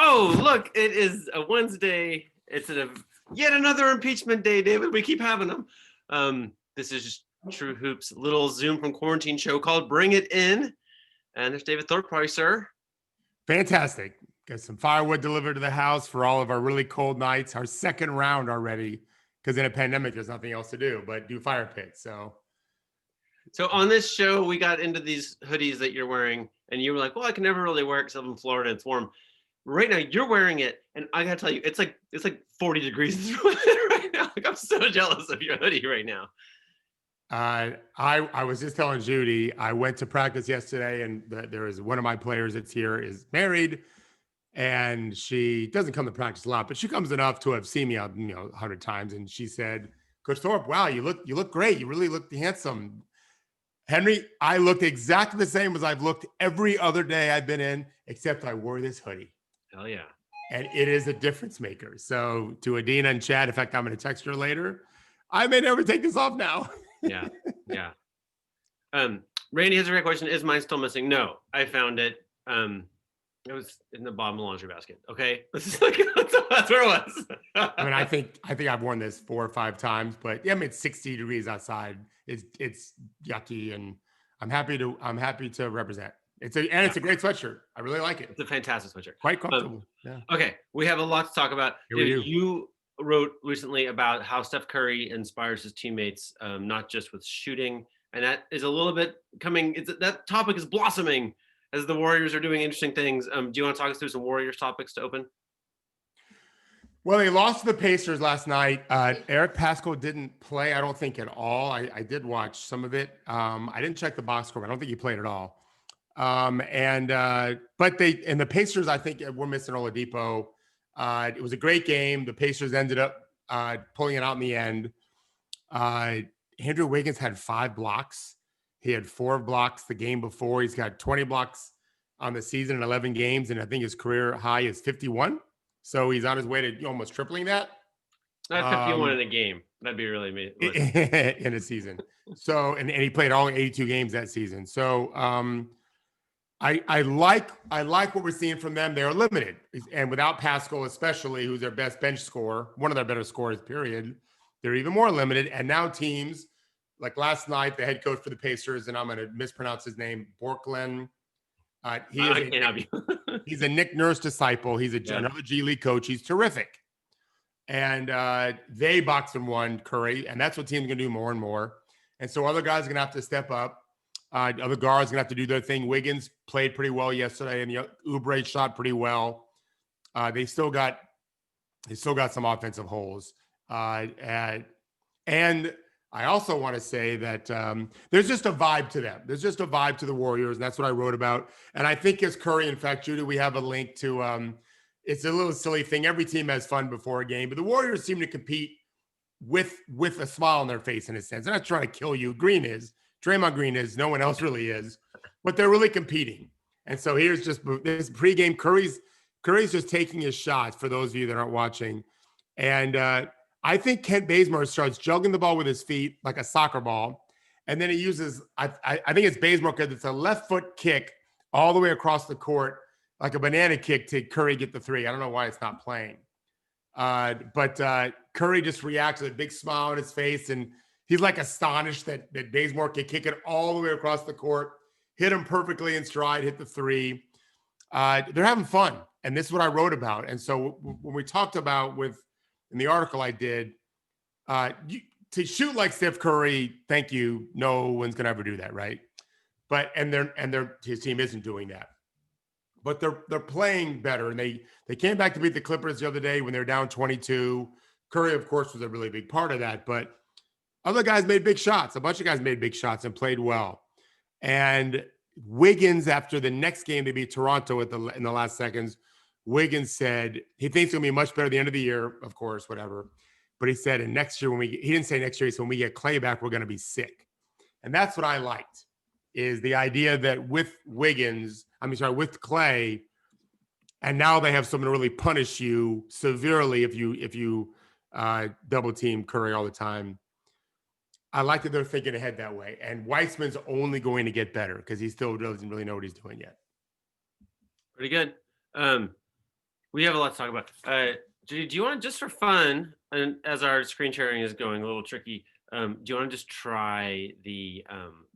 Oh, look, it is a Wednesday. It's yet another impeachment day, David. We keep having them. This is just True Hoop's little Zoom from quarantine show called Bring It In. And there's David Thorpe. How are you, sir? Fantastic. Got some firewood delivered to the house for all of our really cold nights. Our second round already, because in a pandemic, there's nothing else to do but do fire pits. So on this show, we got into these hoodies that you're wearing, and you were like, well, I can never really wear it because I'm in Florida and it's warm. Right now, you're wearing it, and I gotta tell you, it's like 40 degrees right now. Like, I'm so jealous of your hoodie right now. I was just telling Judy, I went to practice yesterday, and there is one of my players that's here is married, and she doesn't come to practice a lot, but she comes enough to have seen me out, 100 times. And she said, Coach Thorpe, wow, you look great. You really look handsome. Henry, I looked exactly the same as I've looked every other day I've been in, except I wore this hoodie. Hell yeah. And it is a difference maker. So to Adina and Chad, in fact, I'm going to text her later. I may never take this off now. Yeah. Randy has a great question. Is mine still missing? No, I found it. It was in the bottom of the laundry basket. Okay, that's where it was. I mean, I think I've worn this 4 or 5 times, but yeah, I mean, it's 60 degrees outside. It's yucky, and I'm happy to represent. It's a great sweatshirt. I really like it. It's a fantastic sweatshirt. Quite comfortable. Yeah. Okay, we have a lot to talk about. You wrote recently about how Steph Curry inspires his teammates, not just with shooting, and that is a little bit coming. That topic is blossoming as the Warriors are doing interesting things. Do you want to talk us through some Warriors topics to open? Well, they lost to the Pacers last night. Eric Paschall didn't play, I don't think, at all. I did watch some of it. I didn't check the box score. I don't think he played at all. But the Pacers, I think, were missing Oladipo. It was a great game. The Pacers ended up pulling it out in the end. Andrew Wiggins had 5 blocks. He had 4 blocks the game before. He's got 20 blocks on the season in 11 games, and I think his career high is 51. So he's on his way to almost tripling that. Not 51 in a game. That'd be really amazing. In a season. So, and he played all 82 games that season. So I like what we're seeing from them. They're limited. And without Paschall, especially, who's their best bench scorer, one of their better scorers, period, they're even more limited. And now teams, like last night, the head coach for the Pacers, and I'm going to mispronounce his name, Borkland. He's a Nick Nurse disciple. He's another G League coach. He's terrific. And they boxed and won Curry, and that's what teams are going to do more and more. And so other guys are going to have to step up. Other guards are going to have to do their thing. Wiggins played pretty well yesterday, and Oubre shot pretty well. They still got some offensive holes. And I also want to say that there's just a vibe to them. There's just a vibe to the Warriors, and that's what I wrote about. And I think as Curry, in fact, Judy, we have a link to it's a little silly thing. Every team has fun before a game, but the Warriors seem to compete with a smile on their face, in a sense. They're not trying to kill you. Draymond Green is. No one else really is. But they're really competing. And so here's just this pregame. Curry's just taking his shots, for those of you that aren't watching. And I think Kent Bazemore starts juggling the ball with his feet like a soccer ball. And then he uses, I think it's Bazemore, because it's a left foot kick all the way across the court, like a banana kick to Curry get the 3. I don't know why it's not playing. But Curry just reacts with a big smile on his face. And he's like astonished that Bazemore can kick it all the way across the court, hit him perfectly in stride, hit the 3. They're having fun. And this is what I wrote about. And so when we talked about in the article I did, to shoot like Steph Curry, thank you. No one's going to ever do that, right? But his team isn't doing that. But they're playing better, and they came back to beat the Clippers the other day when they were down 22. Curry, of course, was a really big part of that, but other guys made big shots. A bunch of guys made big shots and played well. And Wiggins, after the next game, they beat Toronto in the last seconds. Wiggins said he thinks it's going to be much better at the end of the year, of course, whatever. But he said, and next year he didn't say next year, he said when we get Clay back, we're going to be sick. And that's what I liked, is the idea that with Clay, and now they have someone to really punish you severely if you double team Curry all the time. I like that they're thinking ahead that way. And Weissman's only going to get better because he still doesn't really know what he's doing yet. Pretty good. We have a lot to talk about. Do you want to, just for fun, and as our screen sharing is going a little tricky, do you want to just try the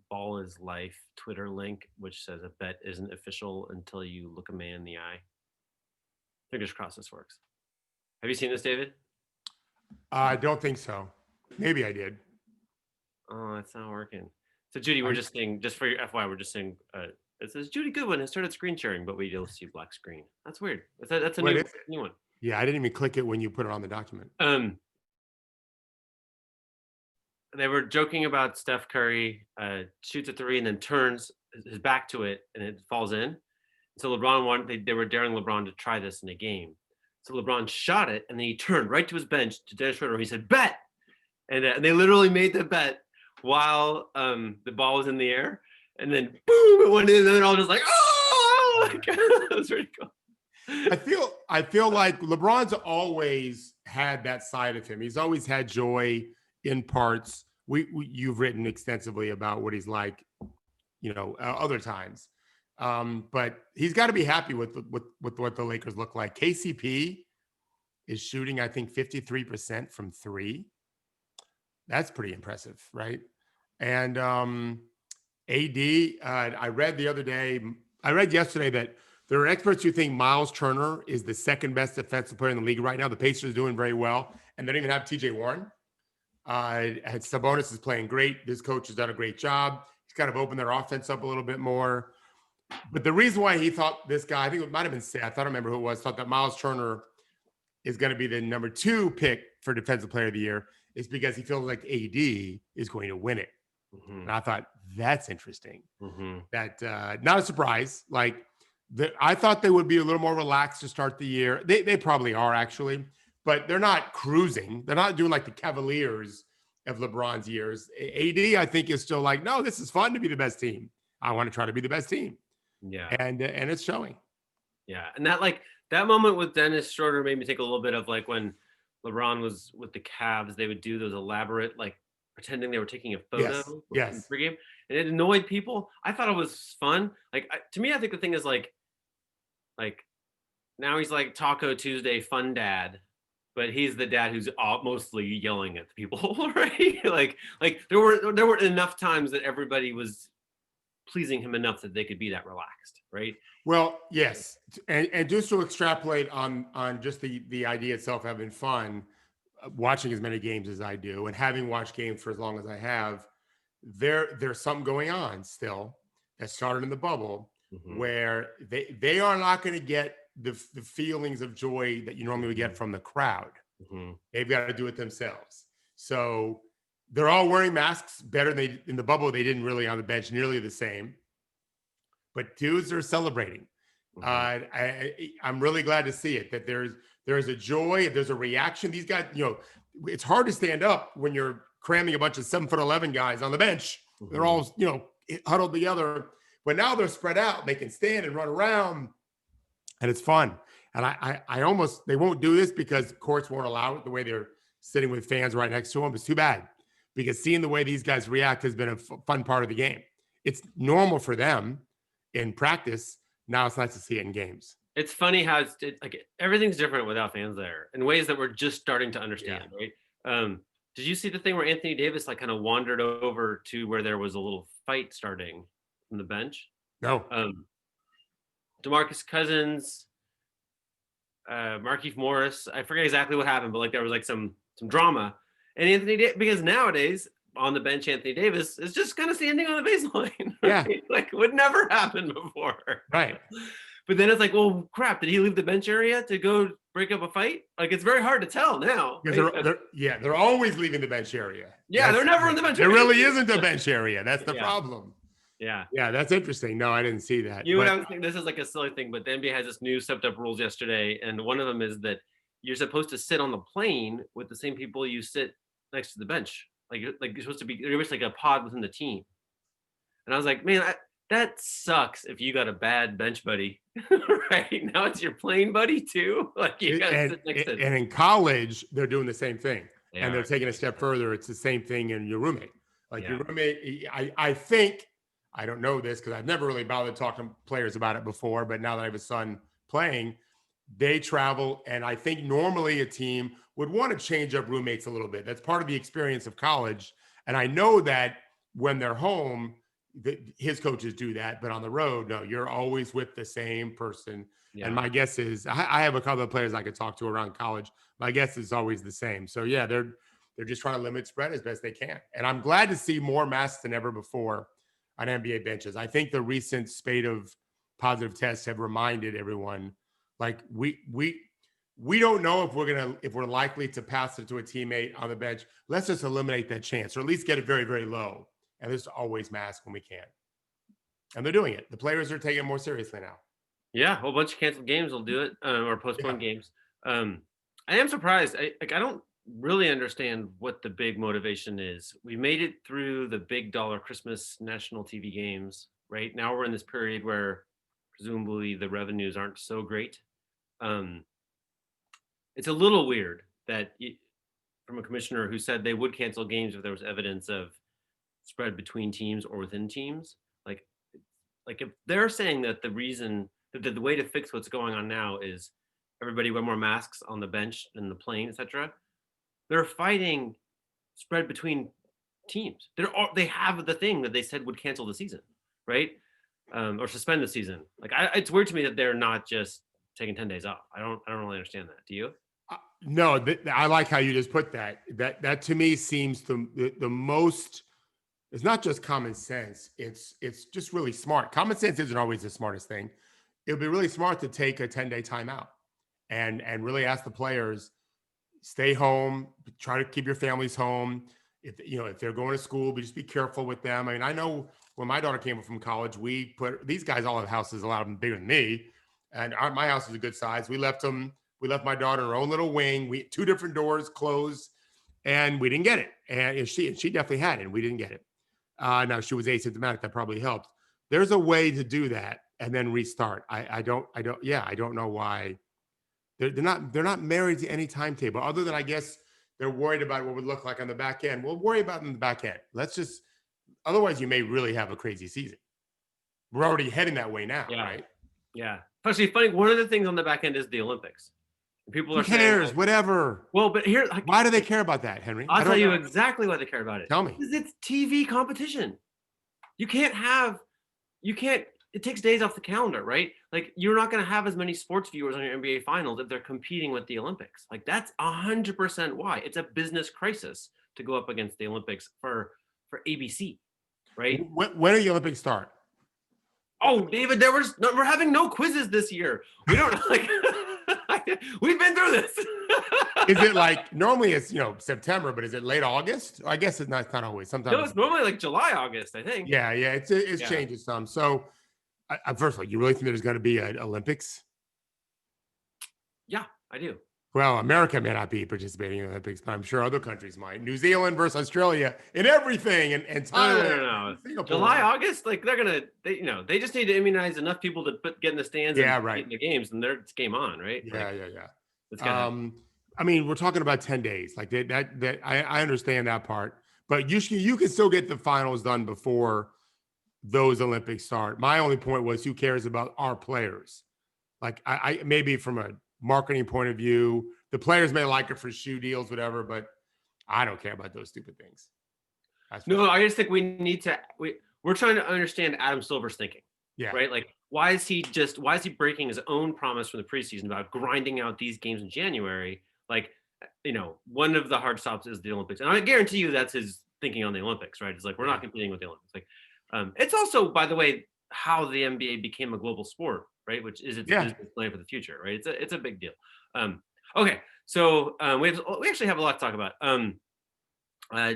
Ball is Life Twitter link, which says a bet isn't official until you look a man in the eye? Fingers crossed this works. Have you seen this, David? I don't think so. Maybe I did. Oh, it's not working. So Judy, we're just saying, just for your FY, we're just saying, it says Judy Goodwin has started screen sharing, but we don't see black screen. That's weird. That's a new one. Yeah, I didn't even click it when you put it on the document. They were joking about Steph Curry shoots a three and then turns his back to it and it falls in. So LeBron they were daring LeBron to try this in a game. So LeBron shot it and then he turned right to his bench to Dennis Schroeder. He said, "Bet," and they literally made the bet while the ball was in the air, and then boom, it went in, and then all just like, oh, that was pretty cool. I feel like LeBron's always had that side of him. He's always had joy in parts. You've written extensively about what he's like, other times. But he's got to be happy with what the Lakers look like. KCP is shooting, I think, 53% from three. That's pretty impressive, right? And AD, I read yesterday that there are experts who think Miles Turner is the second best defensive player in the league right now. The Pacers are doing very well, and they don't even have TJ Warren. Sabonis is playing great. This coach has done a great job. He's kind of opened their offense up a little bit more. But the reason why he thought this guy, I think it might have been Seth, I don't remember who it was, thought that Miles Turner is going to be the number 2 pick for Defensive Player of the Year is because he feels like AD is going to win it. Mm-hmm. And I thought, that's interesting. Mm-hmm. That not a surprise. I thought they would be a little more relaxed to start the year. They probably are, actually. But they're not cruising. They're not doing like the Cavaliers of LeBron's years. AD, I think, is still like, no, this is fun to be the best team. I want to try to be the best team. Yeah. And it's showing. Yeah. And that moment with Dennis Schroeder made me think a little bit of like when LeBron was with the Cavs, they would do those elaborate, like pretending they were taking a photo yes. pregame, and it annoyed people. I thought it was fun. To me, I think the thing is like now he's like Taco Tuesday fun dad, but he's the dad who's mostly yelling at the people, right? like there weren't enough times that everybody was pleasing him enough that they could be that relaxed, right? Well, yes. And just to extrapolate on just the idea itself having fun, watching as many games as I do and having watched games for as long as I have, there's something going on still that started in the bubble where they are not going to get the feelings of joy that you normally would get from the crowd. They've got to do it themselves. So they're all wearing masks better than in the bubble. They didn't really on the bench nearly the same. But dudes are celebrating. I'm really glad to see it, that there's a joy, there's a reaction. These guys, it's hard to stand up when you're cramming a bunch of 7'11" guys on the bench. They're all, huddled together. But now they're spread out. They can stand and run around, and it's fun. And I almost, they won't do this because courts won't allow it the way they're sitting with fans right next to them. It's too bad, because seeing the way these guys react has been a fun part of the game. It's normal for them in practice. Now it's nice to see it in games. It's funny how everything's different without fans there in ways that we're just starting to understand, right? Did you see the thing where Anthony Davis kind of wandered over to where there was a little fight starting from the bench? No. DeMarcus Cousins, Markieff Morris, I forget exactly what happened, but there was some drama. And because nowadays on the bench, Anthony Davis is just kind of standing on the baseline. Right? Yeah. Would never happen before. Right. But then it's like, well, crap, did he leave the bench area to go break up a fight? It's very hard to tell now. Right? They're always leaving the bench area. Yeah, they're never in the bench area. There really isn't a bench area. That's the problem. Yeah. Yeah, that's interesting. No, I didn't see that. I was thinking this is a silly thing, but the NBA has this new stepped up rules yesterday. And one of them is that you're supposed to sit on the plane with the same people you sit next to the bench. You're supposed to be, you're like a pod within the team. And I was like, man, that sucks if you got a bad bench buddy. Right now it's your plane buddy too. You gotta sit next to. And in college, they're doing the same thing. And they're taking a step further. It's the same thing in your roommate. Your roommate, I think, I don't know this because I've never really bothered talking to players about it before, but now that I have a son playing, they travel. And I think normally a team would want to change up roommates a little bit. That's part of the experience of college. And I know that when they're home, his coaches do that, but on the road, no, you're always with the same person. Yeah. And my guess is I have a couple of players I could talk to around college. My guess is always the same. So yeah, they're just trying to limit spread as best they can. And I'm glad to see more masks than ever before on NBA benches. I think the recent spate of positive tests have reminded everyone, like we don't know if we're likely to pass it to a teammate on the bench. Let's just eliminate that chance, or at least get it very, very low. And there's always masks when we can. And they're doing it. The players are taking it more seriously now. Yeah, a whole bunch of canceled games will do it, or postponed games. I am surprised. I don't really understand what the big motivation is. We made it through the big dollar Christmas national TV games, right? Now we're in this period where presumably the revenues aren't so great. It's a little weird that from a commissioner who said they would cancel games if there was evidence of spread between teams or within teams. Like if they're saying that the reason that the way to fix what's going on now is everybody wear more masks on the bench and the plane, etc. They're fighting spread between teams. They have the thing that they said would cancel the season, right? Or suspend the season. Like it's weird to me that they're not just taking 10 days off. I don't really understand that. Do you? No, I like how you just put that. That to me seems the most. It's not just common sense. It's just really smart. Common sense isn't always the smartest thing. It would be really smart to take a 10-day timeout and really ask the players, stay home, try to keep your families home. If they're going to school, but just be careful with them. I mean, I know when my daughter came from college, we put these guys all have houses, a lot of them bigger than me, and my house is a good size. We left my daughter in her own little wing. We had 2 different doors closed, and we didn't get it. And she definitely had it, and we didn't get it. Now she was asymptomatic. That probably helped. There's a way to do that and then restart. I don't know why they're not married to any timetable other than I guess they're worried about what would look like on the back end. We'll worry about it in the back end. Otherwise you may really have a crazy season. We're already heading that way now, right? Yeah. Actually, funny. One of the things on the back end is the Olympics. People are Who cares? saying, Whatever. Well, but here, why do they care about that, Henry? I'll tell you exactly why they care about it. Tell me. Because it's TV competition. It takes days off the calendar, right? Like you're not going to have as many sports viewers on your NBA finals if they're competing with the Olympics. Like that's 100% why. It's a business crisis to go up against the Olympics for ABC, right? When do the Olympics start? Oh, David, we're having no quizzes this year. We don't like. We've been through this. Is it like normally it's September, but is it late August? I guess it's not always. Sometimes no, it's normally like July, August, I think. Yeah, it's changing some. So, first of all, you really think there's going to be an Olympics? Yeah, I do. Well, America may not be participating in the Olympics, but I'm sure other countries might. New Zealand versus Australia in everything, and Thailand. No. July, August, like they just need to immunize enough people to get in the stands and get in the games, and it's game on, right? Yeah. I mean, we're talking about 10 days. Like that I understand that part, but you can still get the finals done before those Olympics start. My only point was, who cares about our players? Like I maybe from a marketing point of view, the players may like it for shoe deals, whatever, but I don't care about those stupid things. No, I just think we're trying to understand Adam Silver's thinking. Yeah. Right. Like, why is he breaking his own promise from the preseason about grinding out these games in January? Like, one of the hard stops is the Olympics. And I guarantee you that's his thinking on the Olympics, right? It's like, we're not competing with the Olympics. Like, it's also, by the way, how the NBA became a global sport, right? Which is its business plan for the future, right? It's a big deal. Okay. So we actually have a lot to talk about.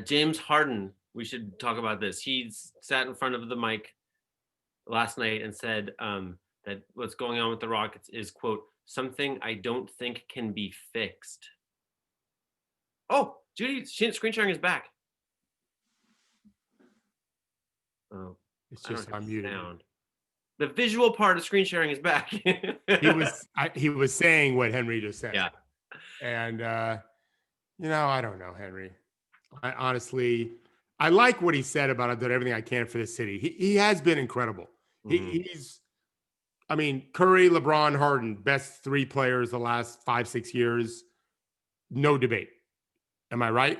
James Harden, we should talk about this. He sat in front of the mic last night and said that what's going on with the Rockets is, quote, something I don't think can be fixed. Oh, Judy, screen sharing is back. Oh, it's just unmuted. The visual part of screen sharing is back. he was saying what Henry just said. Yeah. And I don't know, Henry. I honestly like what he said about I've done everything I can for the city. He has been incredible. Mm-hmm. I mean, Curry, LeBron, Harden, best 3 players the last 5, 6 years. No debate. Am I right?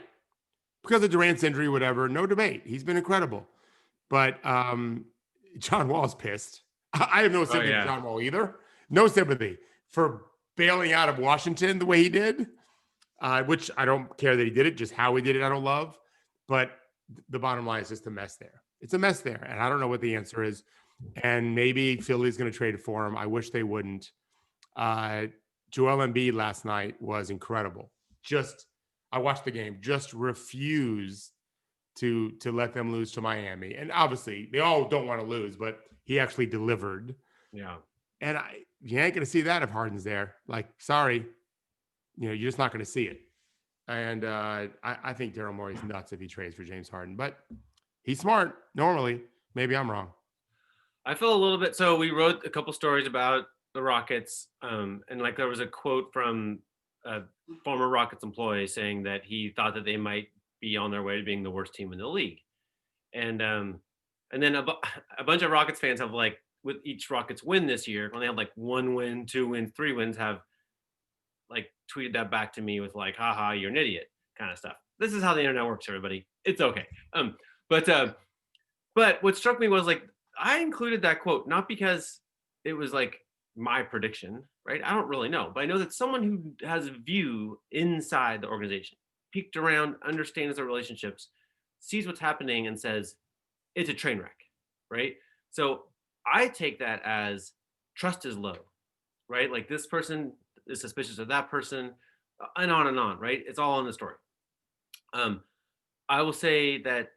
Because of Durant's injury, whatever, no debate. He's been incredible. But John Wall's pissed. I have no Oh sympathy for yeah. John Wall either. No sympathy for bailing out of Washington the way he did, which I don't care that he did it, just how he did it, I don't love. But the bottom line is just a mess there. It's a mess there. And I don't know what the answer is. And maybe Philly's going to trade for him. I wish they wouldn't. Joel Embiid last night was incredible. I watched the game, just refused to let them lose to Miami. And obviously, they all don't want to lose, but he actually delivered. Yeah. And you ain't going to see that if Harden's there. Like, sorry, you're just not going to see it. And I think Daryl Morey's nuts if he trades for James Harden, but he's smart normally. Maybe I'm wrong. I feel a little bit. So we wrote a couple stories about the Rockets, and like there was a quote from a former Rockets employee saying that he thought that they might be on their way to being the worst team in the league, and then a bunch of Rockets fans have, like, with each Rockets win this year, when they have like 1 win, 2 wins, 3 wins, have like tweeted that back to me with like, haha, you're an idiot kind of stuff. This is how the internet works, everybody. It's okay. But what struck me was, like, I included that quote not because it was like my prediction, right? I don't really know, but I know that someone who has a view inside the organization, peeked around, understands the relationships, sees what's happening and says, it's a train wreck, right? So I take that as trust is low, right? Like, this person is suspicious of that person, and on, right? It's all in the story. I will say that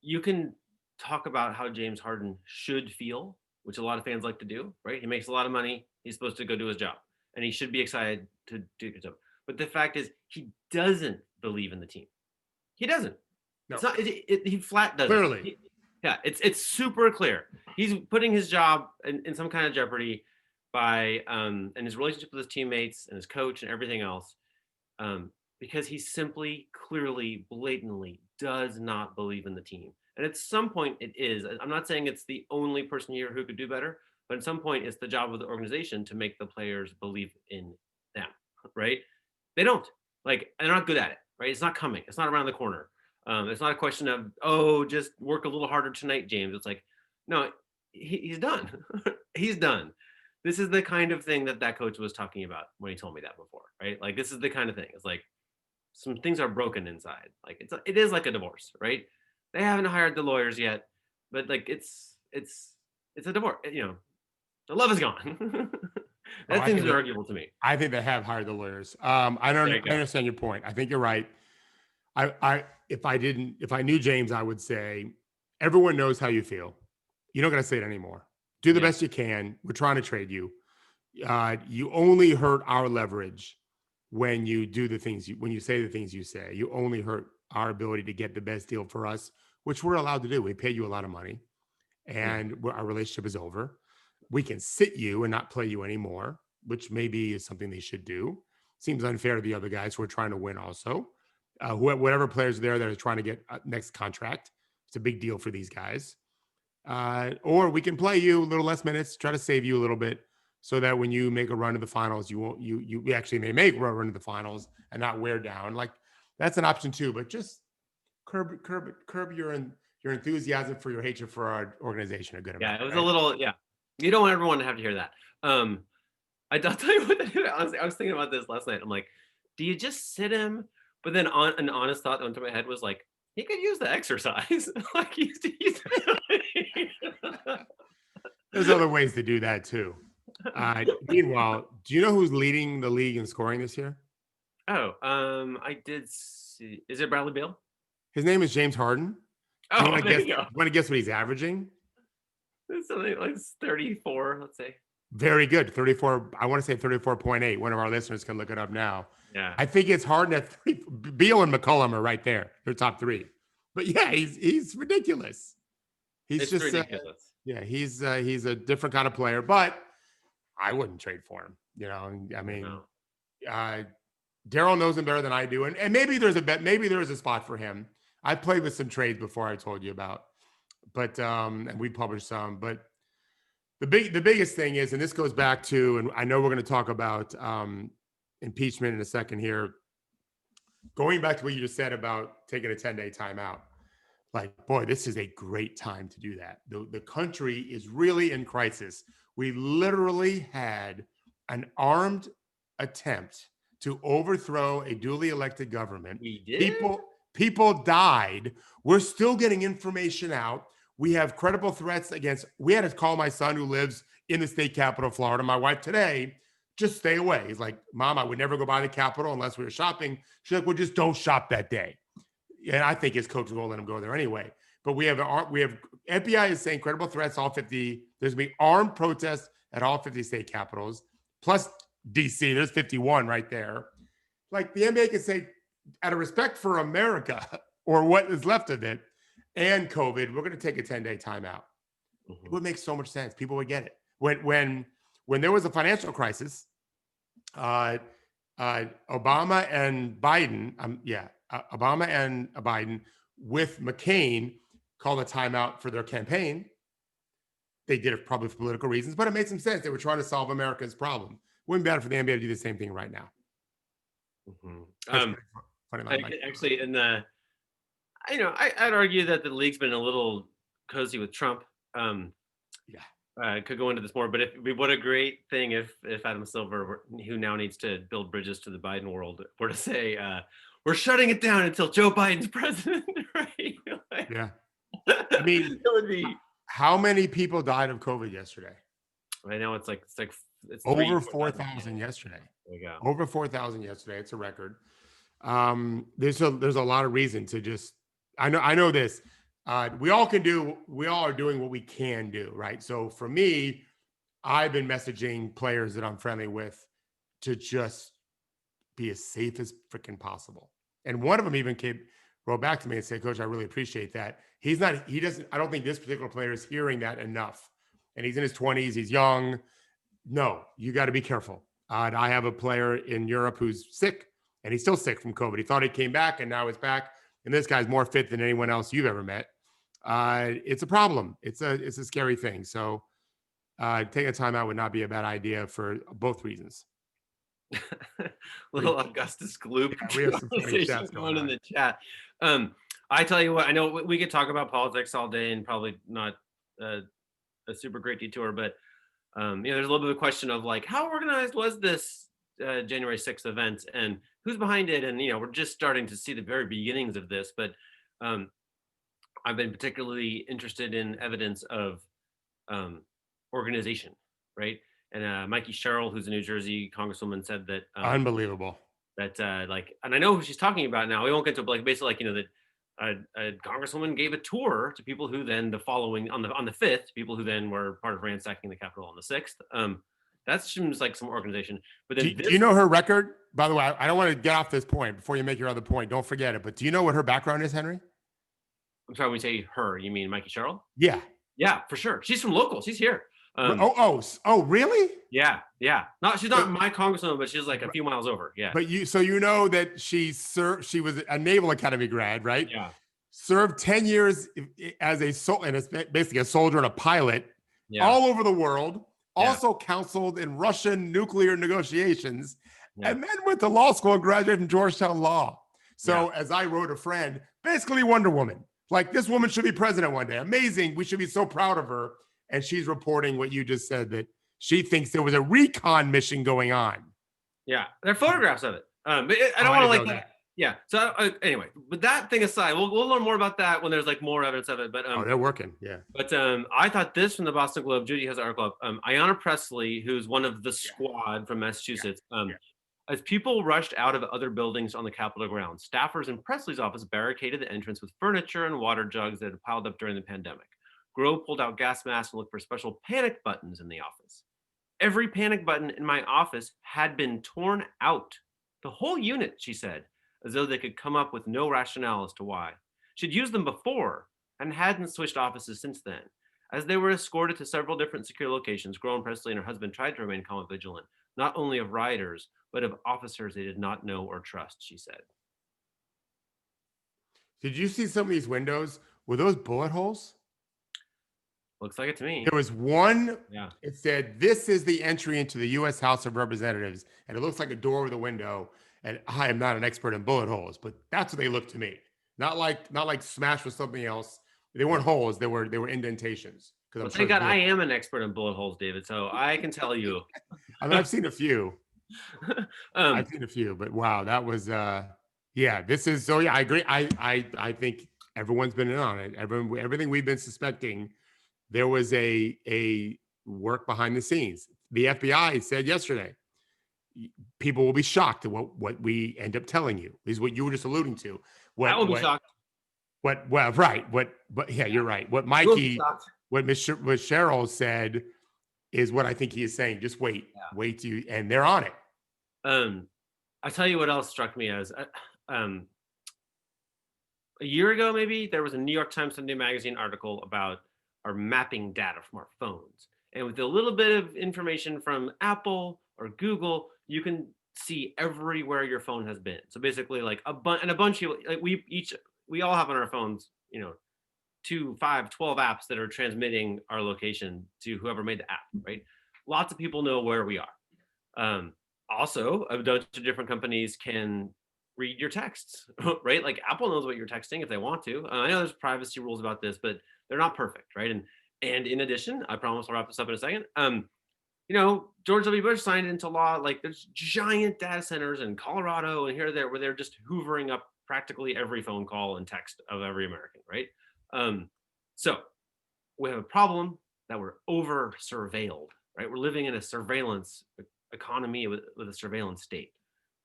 you can talk about how James Harden should feel, which a lot of fans like to do, right? He makes a lot of money. He's supposed to go do his job, and he should be excited to do his job. But the fact is, he doesn't believe in the team. He doesn't. No. It's not. He flat doesn't. Clearly. Yeah, it's super clear. He's putting his job in some kind of jeopardy by and his relationship with his teammates and his coach and everything else, because he simply, clearly, blatantly does not believe in the team. And at some point, it is. I'm not saying it's the only person here who could do better, but at some point, it's the job of the organization to make the players believe in them, right? They don't. Like, they're not good at it, right? It's not coming. It's not around the corner. It's not a question of, oh, just work a little harder tonight, James. It's like, no, he's done. He's done. This is the kind of thing that coach was talking about when he told me that before, right? Like, this is the kind of thing. It's like, some things are broken inside. Like, it is like a divorce, right? They haven't hired the lawyers yet, but like, it's a divorce. The love is gone. That seems arguable to me. I think they have hired the lawyers. I understand your point. I think you're right. If I knew James, I would say, everyone knows how you feel. You don't got to say it anymore. Do the best you can. We're trying to trade you. You only hurt our leverage when you do the things when you say the things you say. You only hurt our ability to get the best deal for us, which we're allowed to do. We pay you a lot of money, and our relationship is over. We can sit you and not play you anymore, which maybe is something they should do. Seems unfair to the other guys who are trying to win also. Whatever players there that are trying to get next contract, it's a big deal for these guys. Or we can play you a little less minutes, try to save you a little bit, so that when you make a run to the finals, you actually may make a run to the finals and not wear down. Like, that's an option too. But just curb your enthusiasm for your hatred for our organization a good amount. Yeah, it was right? A little. Yeah, you don't want everyone to have to hear that. I'll tell you what. Honestly, I was thinking about this last night. I'm like, do you just sit him? But then an honest thought that went through my head was like, he could use the exercise. Like, he's There's other ways to do that too. Meanwhile, do you know who's leading the league in scoring this year? Oh, I did see. Is it Bradley Beal? His name is James Harden. Oh, want to guess what he's averaging? It's something like 34, let's say. Very good. 34. I want to say 34.8. One of our listeners can look it up now. Yeah. I think it's Harden at 3. Beal and McCollum are right there. They're top 3. But yeah, he's ridiculous. It's just ridiculous. He's a different kind of player, but I wouldn't trade for him. I mean, Daryl knows him better than I do, and maybe there is a spot for him. I played with some trades before I told you about, but and we published some. But The biggest thing is, and this goes back to, and I know we're going to talk about impeachment in a second here. Going back to what you just said about taking a 10-day timeout, like, boy, this is a great time to do that. The country is really in crisis. We literally had an armed attempt to overthrow a duly elected government. We did. People died. We're still getting information out. We have credible threats against. We had to call my son who lives in the state capital of Florida, my wife today, just stay away. He's like, Mom, I would never go by the Capitol unless we were shopping. She's like, well, just don't shop that day. And I think his coach won't let him go there anyway. But we have FBI is saying credible threats, all 50. There's going to be armed protests at all 50 state capitals, plus DC. There's 51 right there. Like the NBA can say, out of respect for America or what is left of it and COVID, we're going to take a 10-day timeout. It would make so much sense. People would get it. When there was a financial crisis, Obama and Biden, Obama and Biden with McCain called a timeout for their campaign. They did it probably for political reasons, but it made some sense. They were trying to solve America's problem. Wouldn't be bad for the NBA to do the same thing right now. Actually, I'd argue that the league's been a little cozy with Trump. Could go into this more, but what a great thing if Adam Silver, who now needs to build bridges to the Biden world, were to say, we're shutting it down until Joe Biden's president, right? Yeah. I mean, it would be. How many people died of COVID yesterday? I know it's over 4,000 yesterday. There you go. Over 4,000 yesterday. It's a record. There's a lot of reason to just. I know this. We all are doing what we can do, right? So for me, I've been messaging players that I'm friendly with to just be as safe as freaking possible. And one of them even wrote back to me and said, Coach, I really appreciate that. I don't think this particular player is hearing that enough. And he's in his 20s, he's young. No, you got to be careful. I have a player in Europe who's sick, and he's still sick from COVID. He thought he came back, and now he's back. And this guy's more fit than anyone else you've ever met. It's a problem. It's a scary thing. So taking a timeout would not be a bad idea for both reasons. Little Augustus Gloop. Yeah, we have some funny chats going in the chat. I tell you what, I know we could talk about politics all day and probably not a super great detour, but there's a little bit of a question of like, how organized was this January 6th event and who's behind it? And, we're just starting to see the very beginnings of this, but I've been particularly interested in evidence of organization, right? And Impeachy Sherrill, who's a New Jersey congresswoman, said that unbelievable. That and I know who she's talking about now. We won't get to basically that a congresswoman gave a tour to people who then the following on the 5th, people who then were part of ransacking the Capitol on the 6th. That seems like some organization. But then do you know her record? By the way, I don't want to get off this point before you make your other point. Don't forget it. But do you know what her background is, Henry? I'm sorry, when you say her, you mean Impeachy Sherrill? Yeah. Yeah, for sure. She's from local. She's here. Really? Yeah. She's not my congresswoman, but she's like a few miles over. Yeah. But you know that she was a Naval Academy grad, right? Yeah. Served 10 years as basically a soldier and a pilot all over the world. Yeah. Also counseled in Russian nuclear negotiations, and then went to law school and graduated from Georgetown Law. So as I wrote a friend, basically Wonder Woman. Like, this woman should be president one day. Amazing. We should be so proud of her. And she's reporting what you just said, that she thinks there was a recon mission going on. Yeah, there are photographs of it. But I don't want to like that. Yeah. So anyway, but that thing aside, we'll learn more about that when there's like more evidence of it. But they're working. Yeah. But I thought this from the Boston Globe. Judy has an article up. Ayanna Pressley, who's one of the squad from Massachusetts. As people rushed out of other buildings on the Capitol grounds, staffers in Presley's office barricaded the entrance with furniture and water jugs that had piled up during the pandemic. Grove pulled out gas masks and looked for special panic buttons in the office. Every panic button in my office had been torn out. The whole unit, she said, as though they could come up with no rationale as to why. She'd used them before and hadn't switched offices since then. As they were escorted to several different secure locations, Grown Presley and her husband tried to remain calm and vigilant, not only of rioters, but of officers they did not know or trust, she said. Did you see some of these windows? Were those bullet holes? Looks like it to me. There was one. Yeah. It said, "This is the entry into the U.S. House of Representatives," and it looks like a door with a window. And I am not an expert in bullet holes, but that's what they look to me. Not like smashed with something else. They weren't holes. They were indentations. Because Well, I'm sure thank God I bullet. am an expert in bullet holes, David. So I can tell you. I mean, I've seen a few. Um, But wow, that was yeah. This is so yeah. I agree. I think everyone's been in on it. Everything we've been suspecting. There was a work behind the scenes. The FBI said yesterday, people will be shocked at what we end up telling you. Is what you were just alluding to. I will be shocked. Well, right. But yeah, you're right. What Miss Cheryl said is what I think he is saying. Just wait, wait till you, and they're on it. I tell you what else struck me as a year ago, maybe there was a New York Times Sunday Magazine article about our mapping data from our phones. And with a little bit of information from Apple or Google, you can see everywhere your phone has been. So basically like a bunch of like we all have on our phones, 2, 5, 12 apps that are transmitting our location to whoever made the app, right? Lots of people know where we are. Also, a bunch of different companies can read your texts, right? Like Apple knows what you're texting if they want to. I know there's privacy rules about this, but they're not perfect, right? And in addition, I promise I'll wrap this up in a second. George W. Bush signed into law, like there's giant data centers in Colorado and here and there where they're just hoovering up practically every phone call and text of every American, right? So we have a problem that we're over surveilled, right? We're living in a surveillance economy with a surveillance state.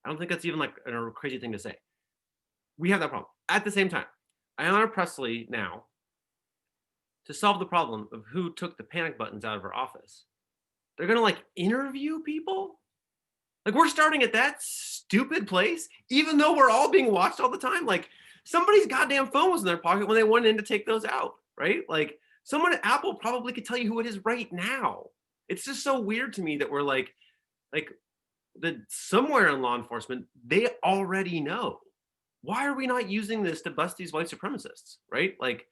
I don't think that's even like a crazy thing to say. We have that problem. At the same time, Ayanna Pressley now, to solve the problem of who took the panic buttons out of her office, they're gonna like interview people. Like we're starting at that stupid place, even though we're all being watched all the time. Like somebody's goddamn phone was in their pocket when they went in to take those out, right? Like someone at Apple probably could tell you who it is right now. It's just so weird to me that we're like that somewhere in law enforcement, they already know. Why are we not using this to bust these white supremacists, right? Like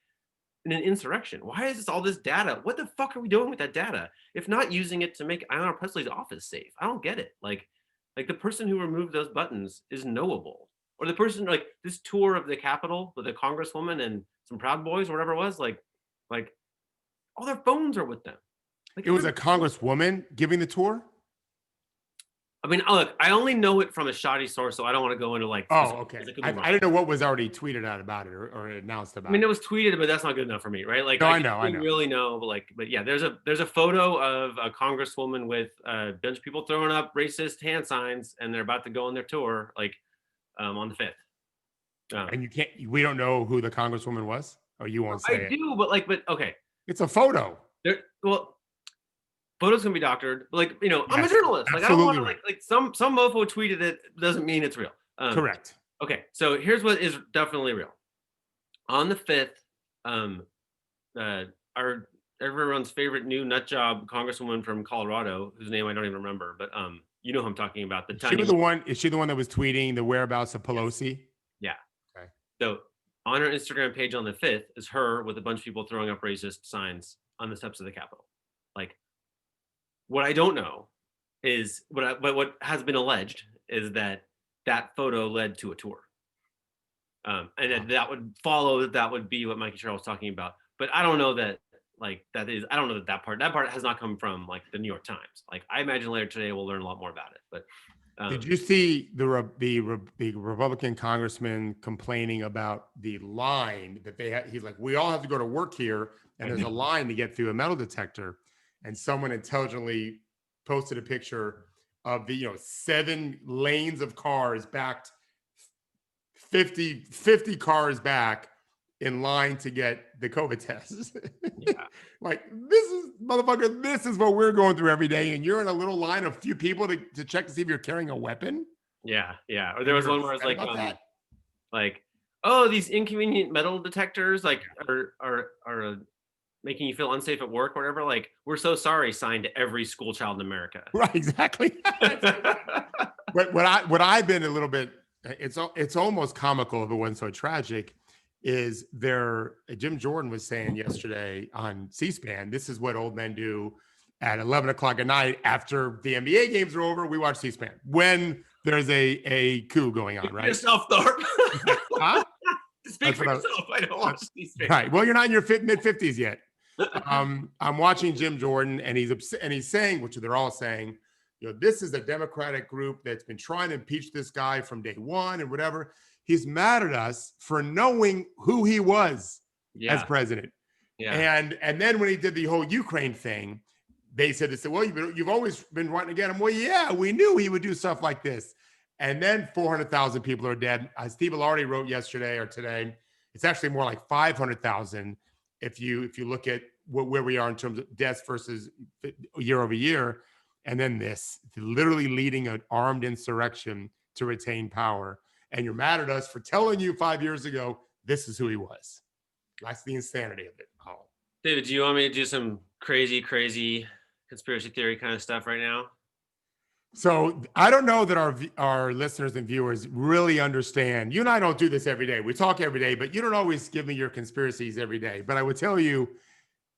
in an insurrection. Why is this all this data? What the fuck are we doing with that data? If not using it to make Ayanna Pressley's office safe. I don't get it. Like the person who removed those buttons is knowable. Or the person like this tour of the Capitol with a congresswoman and some Proud Boys or whatever it was, like all their phones are with them. Like it was a congresswoman giving the tour. I mean, look, I only know it from a shoddy source, so I don't want to go into like. Oh, okay. I didn't know what was already tweeted out about it or announced about it. I mean, it was tweeted, but that's not good enough for me, right? Like, no, I know. Really know, but yeah, there's a photo of a congresswoman with a bunch of people throwing up racist hand signs, and they're about to go on their tour, like, on the 5th. And we don't know who the congresswoman was, or you won't say it. I do, but okay. It's a photo. Photos can be doctored, but I'm a journalist. Like I don't want to like some mofo tweeted it doesn't mean it's real. Correct. Okay, so here's what is definitely real. On the 5th, our everyone's favorite new nut job congresswoman from Colorado, whose name I don't even remember, but you know who I'm talking about. Is she the one that was tweeting the whereabouts of Pelosi? Yeah. Okay. So on her Instagram page on the 5th is her with a bunch of people throwing up racist signs on the steps of the Capitol. Like, what I don't know is what has been alleged is that photo led to a tour, and that would follow. That would be what Mikey Sherrill was talking about. But I don't know that I don't know that part has not come from like the New York Times. Like I imagine later today we'll learn a lot more about it. But did you see the Republican congressman complaining about the line that they had? He's like, we all have to go to work here, and there's a line to get through a metal detector. And someone intelligently posted a picture of the 7 lanes of cars backed 50 cars back in line to get the COVID tests. Yeah. Like this is what we're going through every day, and you're in a little line of few people to check to see if you're carrying a weapon. Yeah. Or there was one where it's like, oh, these inconvenient metal detectors like are making you feel unsafe at work or whatever. Like, we're so sorry, signed to every school child in America. Right, exactly. But what I've been a little bit, it's almost comical if it wasn't so tragic, is Jim Jordan was saying yesterday on C-SPAN, this is what old men do at 11 o'clock at night after the NBA games are over. We watch C-SPAN when there's a coup going on, right? Yourself, Thorpe. Huh? Speak for yourself. I don't watch C-SPAN. Right. Well, you're not in your mid-50s yet. I'm watching Jim Jordan, and he's saying, which they're all saying, this is a Democratic group that's been trying to impeach this guy from day one and whatever. He's mad at us for knowing who he was as president. Yeah. And then when he did the whole Ukraine thing, they said, well, you've always been wanting to get him. Well, yeah, we knew he would do stuff like this. And then 400,000 people are dead. Steve already wrote yesterday or today, it's actually more like 500,000 if you look at where we are in terms of deaths versus year over year. And then this, literally leading an armed insurrection to retain power. And you're mad at us for telling you 5 years ago, this is who he was. That's the insanity of it. Oh. David, do you want me to do some crazy conspiracy theory kind of stuff right now? So I don't know that our listeners and viewers really understand. You and I don't do this every day. We talk every day, but you don't always give me your conspiracies every day. But I would tell you,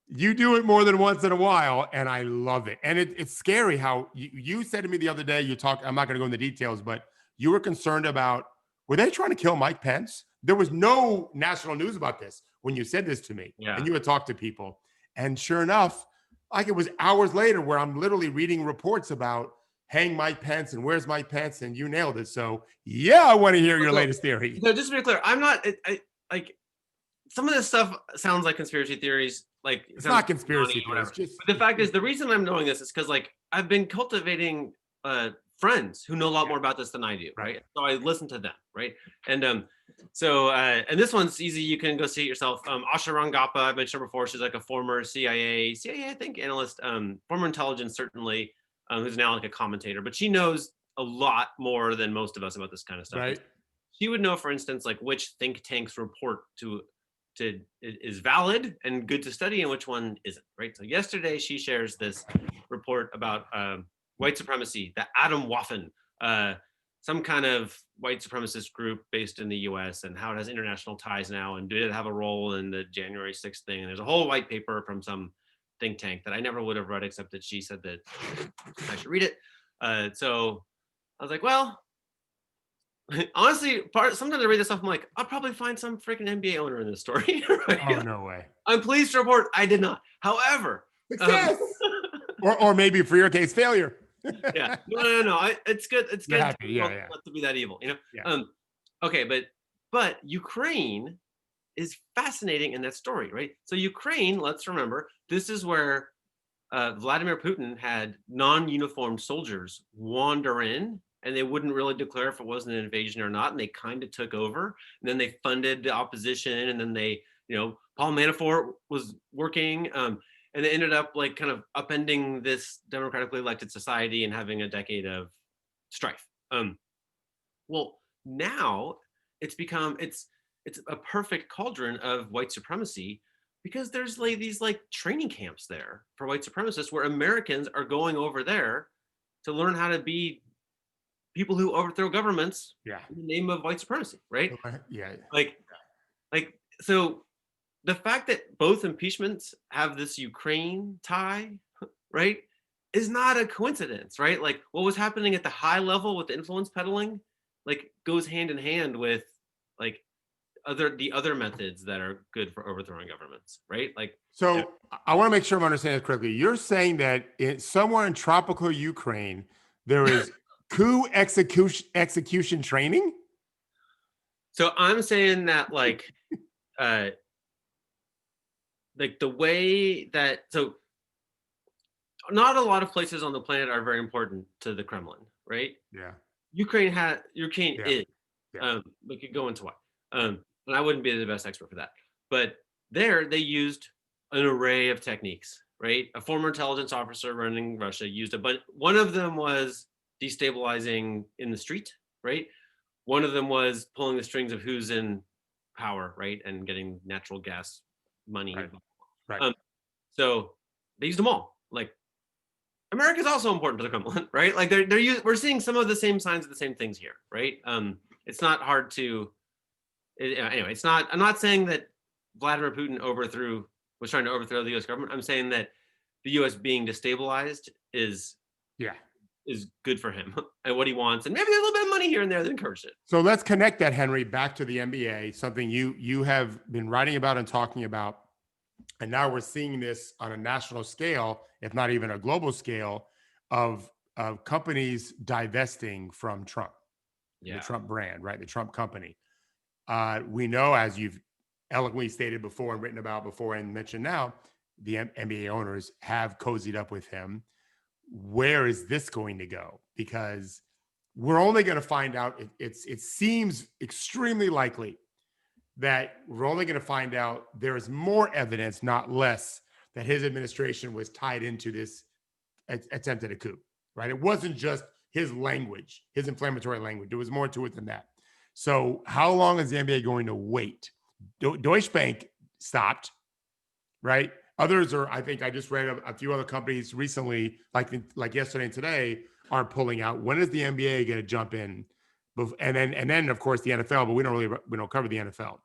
you do it more than once in a while, and I love it. And it's scary how you said to me the other day, I'm not going to go into details, but you were concerned about, were they trying to kill Mike Pence? There was no national news about this when you said this to me. Yeah. And you had talked to people. And sure enough, like it was hours later where I'm literally reading reports about hang Mike Pence and where's Mike Pence, and you nailed it. So yeah, I want to hear your latest theory. So just to be clear, I'm not like some of this stuff sounds like conspiracy theories. Like it's not conspiracy theories. But the fact is, the reason I'm knowing this is because like I've been cultivating friends who know a lot more about this than I do, right? So I listen to them, right? And and this one's easy. You can go see it yourself. Asha Rangappa, I mentioned her before. She's like a former CIA, I think, analyst, former intelligence certainly. Who's now like a commentator, but she knows a lot more than most of us about this kind of stuff. Right. She would know, for instance, like which think tank's report is valid and good to study and which one isn't, right? So yesterday she shares this report about white supremacy, the Adam Waffen, some kind of white supremacist group based in the US and how it has international ties now and did it have a role in the January 6th thing. And there's a whole white paper from some think tank that I never would have read, except that she said that I should read it. So I was like, well, honestly, sometimes I read this stuff, I'm like, I'll probably find some freaking NBA owner in this story. Right? Oh, no way. I'm pleased to report I did not. However, success. Or maybe for your case, failure. Yeah. No. It's good. It's good. Happy. Yeah. Not to be that evil, Yeah. Okay, but Ukraine is fascinating in that story, right? So Ukraine, let's remember, this is where Vladimir Putin had non-uniformed soldiers wander in, and they wouldn't really declare if it was an invasion or not, and they kind of took over. And then they funded the opposition, and then they, Paul Manafort was working, and they ended up like kind of upending this democratically elected society and having a decade of strife. Well, now it's a perfect cauldron of white supremacy because there's like these like training camps there for white supremacists where Americans are going over there to learn how to be people who overthrow governments in the name of white supremacy, right? Yeah. Like so the fact that both impeachments have this Ukraine tie, right, is not a coincidence, right? Like what was happening at the high level with the influence peddling, like goes hand in hand with like the other methods that are good for overthrowing governments, right? Like, so I want to make sure I'm understanding this correctly. You're saying that somewhere in tropical Ukraine, there is coup execution training? So I'm saying that like the way that, so not a lot of places on the planet are very important to the Kremlin, right? Yeah. Ukraine is. We could go into why. And I wouldn't be the best expert for that. But there they used an array of techniques, right? A former intelligence officer running Russia used it, but one of them was destabilizing in the street, right? One of them was pulling the strings of who's in power, right? And getting natural gas money. Right. So they used them all. Like America is also important to the Kremlin, right? Like we're seeing some of the same signs of the same things here, right? It's not hard to Anyway, it's not. I'm not saying that Vladimir Putin was trying to overthrow the U.S. government. I'm saying that the U.S. being destabilized is good for him and what he wants, and maybe a little bit of money here and there that encourage it. So let's connect that, Henry, back to the NBA, something you have been writing about and talking about. And now we're seeing this on a national scale, if not even a global scale, of companies divesting from Trump, the Trump brand, right? The Trump company. We know, as you've eloquently stated before and written about before and mentioned now, the NBA owners have cozied up with him. Where is this going to go? Because we're only going to find out. It seems extremely likely that we're only going to find out there is more evidence, not less, that his administration was tied into this attempt at a coup, right? It wasn't just his language, his inflammatory language. There was more to it than that. So how long is the NBA going to wait? Deutsche Bank stopped, right? Others are, I think I just read a few other companies recently, like yesterday and today, are pulling out. When is the NBA going to jump in? And then of course the NFL, but we don't cover the NFL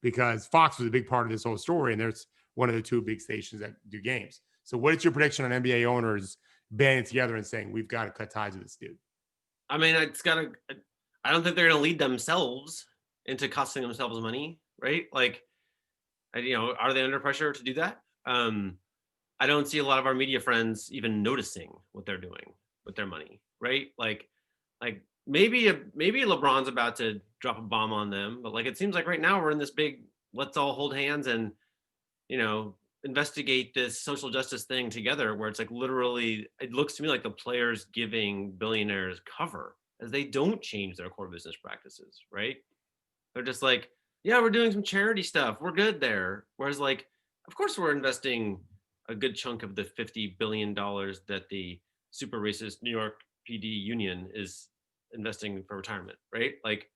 because Fox was a big part of this whole story, and there's one of the two big stations that do games. So what is your prediction on NBA owners banding together and saying we've got to cut ties with this dude? I mean, I don't think they're going to lead themselves into costing themselves money, right? Like, are they under pressure to do that? I don't see a lot of our media friends even noticing what they're doing with their money, right? Like maybe LeBron's about to drop a bomb on them, but like it seems like right now we're in this big let's all hold hands and investigate this social justice thing together, where it's like literally it looks to me like the players giving billionaires cover as they don't change their core business practices, right? They're just like, yeah, we're doing some charity stuff, we're good there. Whereas like, of course we're investing a good chunk of the $50 billion that the super racist New York PD union is investing for retirement, right? Like,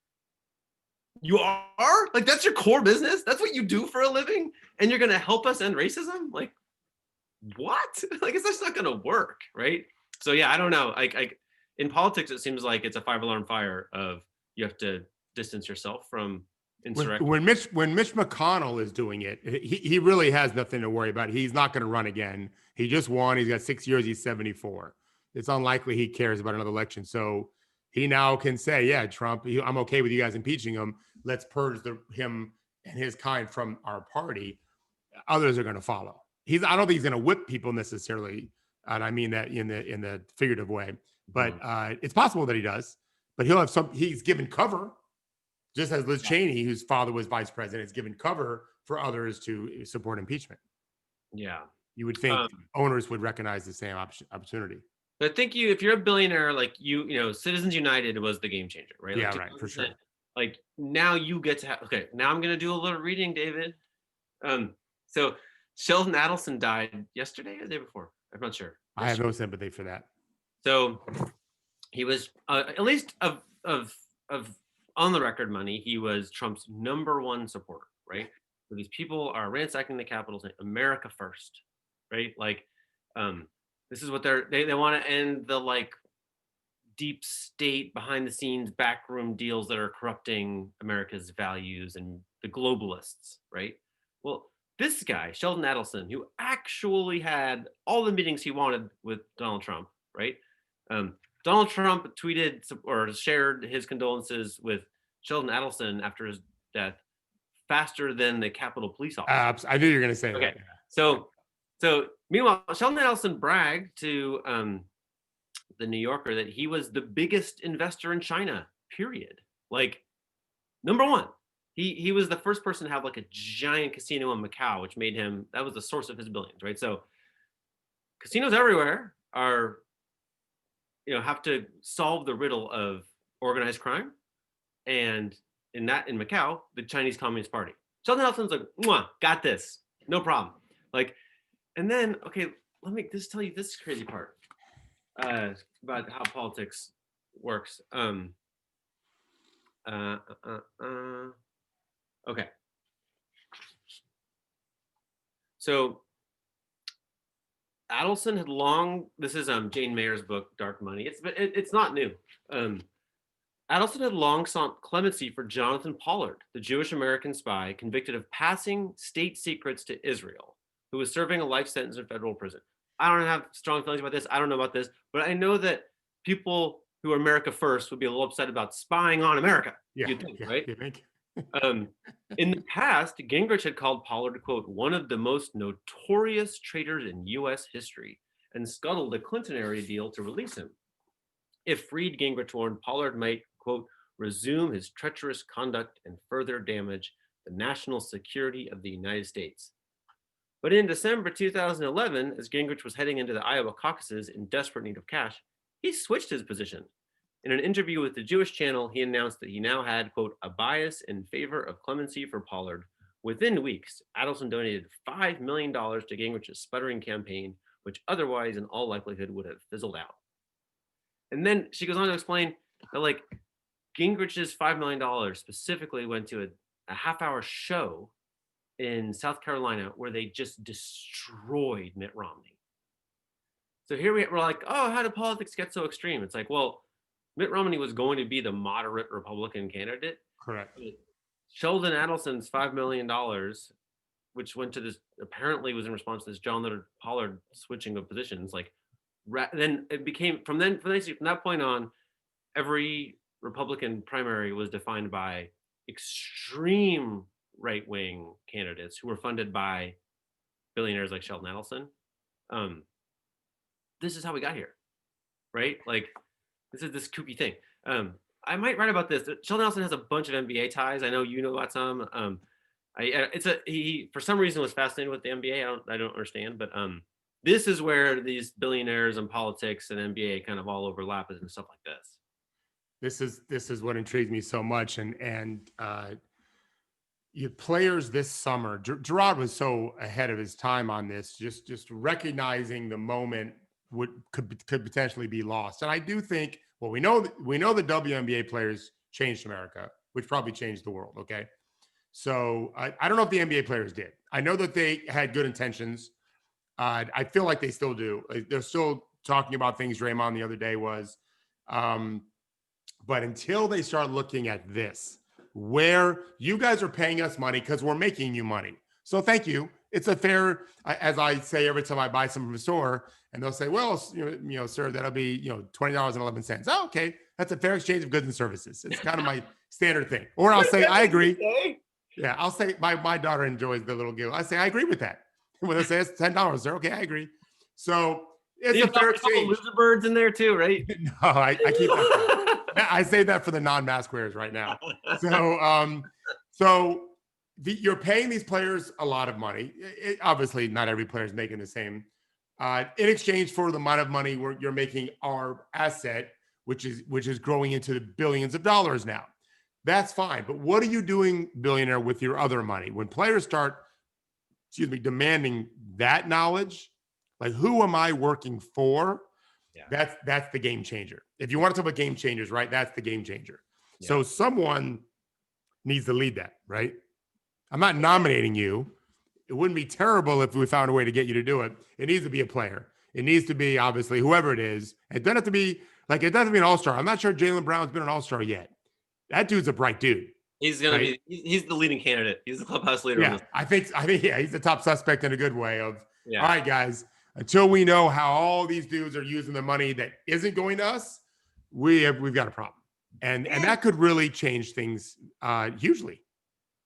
you are? Like, that's your core business? That's what you do for a living? And you're going to help us end racism? Like, what? Like, it's just not going to work, right? So, yeah, I don't know. In politics, it seems like it's a 5-alarm fire of you have to distance yourself from insurrection. When Mitch McConnell is doing it, he really has nothing to worry about. He's not going to run again. He just won. He's got 6 years. He's 74. It's unlikely he cares about another election. So he now can say, yeah, Trump, I'm okay with you guys impeaching him. Let's purge him and his kind from our party. Others are going to follow. I don't think he's going to whip people necessarily. And I mean that in the figurative way, but it's possible that he does, but he's given cover, just as Liz Cheney, whose father was vice president, is given cover for others to support impeachment. Yeah. You would think owners would recognize the same opportunity. But I think if you're a billionaire, like Citizens United was the game changer, right? Yeah, like, right, for sure. Like now you get to have, okay, now I'm going to do a little reading, David. So Sheldon Adelson died yesterday or the day before? I'm not sure. I have no sympathy for that. So he was, at least of on the record money, he was Trump's #1 supporter, right? So these people are ransacking the Capitol saying America first, right? Like, this is what they want to end the like deep state behind the scenes backroom deals that are corrupting America's values and the globalists, right? Well, this guy, Sheldon Adelson, who actually had all the meetings he wanted with Donald Trump, right? Donald Trump tweeted or shared his condolences with Sheldon Adelson after his death faster than the Capitol Police officer. I knew you were going to say that. So meanwhile, Sheldon Adelson bragged to the New Yorker that he was the biggest investor in China, period. Like, #1. He was the first person to have like a giant casino in Macau, which made him, that was the source of his billions, right? So casinos everywhere are, have to solve the riddle of organized crime. And in Macau, the Chinese Communist Party. Sheldon Adelson's like, mwah, got this. No problem. Like, and then, okay, let me just tell you this crazy part about how politics works. Okay. So Adelson had this is Jane Mayer's book, Dark Money. It's not new. Adelson had long sought clemency for Jonathan Pollard, the Jewish American spy convicted of passing state secrets to Israel, who was serving a life sentence in federal prison. I don't have strong feelings about this. I don't know about this, but I know that people who are America first would be a little upset about spying on America. Yeah, You'd think, yeah, right? you think? In the past, Gingrich had called Pollard, quote, one of the most notorious traitors in U.S. history and scuttled a Clinton era deal to release him. If freed, Gingrich warned Pollard might, quote, resume his treacherous conduct and further damage the national security of the United States. But in December 2011, as Gingrich was heading into the Iowa caucuses in desperate need of cash, he switched his position. In an interview with the Jewish channel, he announced that he now had, quote, a bias in favor of clemency for Pollard. Within weeks, Adelson donated $5 million to Gingrich's sputtering campaign, which otherwise, in all likelihood, would have fizzled out. And then she goes on to explain that, like, Gingrich's $5 million specifically went to a half-hour show in South Carolina where they just destroyed Mitt Romney. So here we're like, oh, how did politics get so extreme? It's like, well, Mitt Romney was going to be the moderate Republican candidate. Correct. Sheldon Adelson's $5 million, which went to this, apparently was in response to this John Pollard switching of positions. Like, then it became, from that point on, every Republican primary was defined by extreme right-wing candidates who were funded by billionaires like Sheldon Adelson. This is how we got here, right? Like, this is this kooky thing. I might write about this. Sheldon Adelson has a bunch of NBA ties. I know you know about some. He for some reason was fascinated with the NBA. I don't understand, but this is where these billionaires and politics and NBA kind of all overlap and stuff like this. This is what intrigues me so much, and you players this summer. Gerard was so ahead of his time on this, just recognizing the moment could potentially be lost. And I do think, well, we know the WNBA players changed America, which probably changed the world. Okay, so I don't know if the NBA players did. I know that they had good intentions. I feel like they still do. They're still talking about things. Draymond the other day was. But until they start looking at this, where you guys are paying us money because we're making you money. So thank you. It's a fair, as I say every time I buy something from a store, and they'll say, well, sir, that'll be, $20.11. Oh, okay. That's a fair exchange of goods and services. It's kind of my standard thing. Or I'll say, I agree. Yeah, I'll say my daughter enjoys the little giggle. I say, I agree with that. When they say it's $10, sir, okay, I agree. So it's a fair exchange. Loser birds in there too, right? No, I keep that. I say that for the non-mask wearers right now. So you're paying these players a lot of money. Obviously, not every player is making the same. In exchange for the amount of money you're making our asset, which is growing into the billions of dollars now. That's fine. But what are you doing, billionaire, with your other money? When players start, demanding that knowledge, like, who am I working for? Yeah. That's the game changer. If you want to talk about game changers, right? That's the game changer. Yeah. So someone needs to lead that, right? I'm not nominating you. It wouldn't be terrible if we found a way to get you to do it. It needs to be a player. It needs to be, obviously, whoever it is. It doesn't have to be an all-star. I'm not sure Jaylen Brown's been an all-star yet. That dude's a bright dude. He's going to be, he's the leading candidate. He's the clubhouse leader. Yeah, I think, yeah, he's the top suspect in a good way of, all right, guys, until we know how all these dudes are using the money that isn't going to us, we've got a problem. And that could really change things hugely.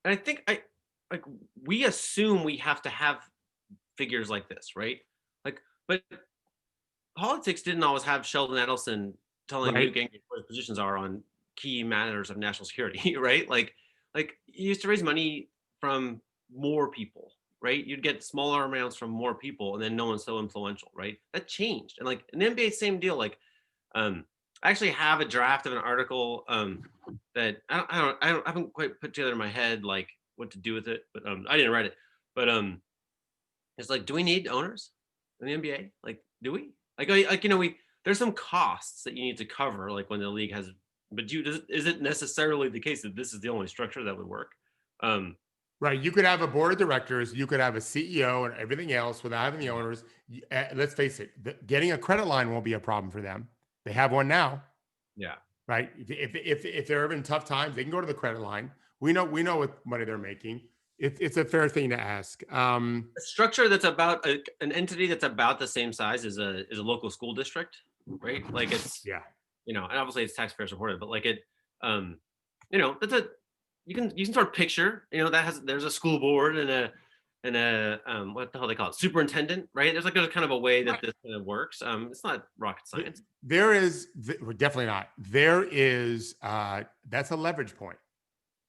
And I think we assume we have to have figures like this, right? But politics didn't always have Sheldon Adelson telling Newt Gingrich what his positions are on key matters of national security, right? Like you used to raise money from more people, right? You'd get smaller amounts from more people, and then no one's so influential, right? That changed. And in the NBA, same deal. I actually have a draft of an article that I haven't quite put together in my head what to do with it, but I didn't write it. But it's do we need owners in the NBA? Do we? There's some costs that you need to cover, when the league has. But is it necessarily the case that this is the only structure that would work? Right. You could have a board of directors. You could have a CEO and everything else without having the owners. Let's face it, getting a credit line won't be a problem for them. They have one now. Yeah. right? If they're having tough times, they can go to the credit line. We know what money they're making. It's a fair thing to ask. A structure that's about an entity that's about the same size as a local school district, right? Like it's Yeah. and obviously it's taxpayer supported, but like it, that's a you can sort of picture, there's a school board and a what the hell they call it, superintendent, right? There's kind of a way that this kind of works. It's not rocket science. There is definitely not. There is that's a leverage point.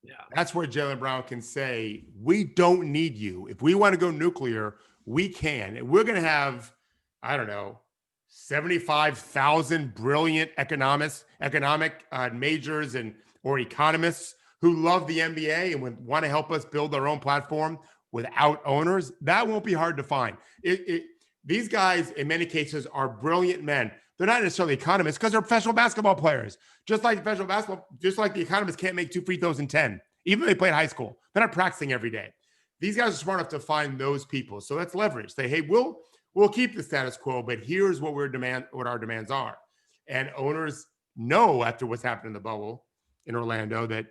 Yeah. That's where Jaylen Brown can say, we don't need you. If we want to go nuclear, we can. And we're going to have, I don't know, 75,000 brilliant economic majors or economists who love the NBA and would want to help us build our own platform without owners. That won't be hard to find. These guys, in many cases, are brilliant men. They're not necessarily economists because they're professional basketball players. Just like the economists can't make 2 free throws in 10, even if they play in high school. They're not practicing every day. These guys are smart enough to find those people. So that's leverage. Say, hey, we'll keep the status quo, but here's what our demands are. And owners know after what's happened in the bubble in Orlando that,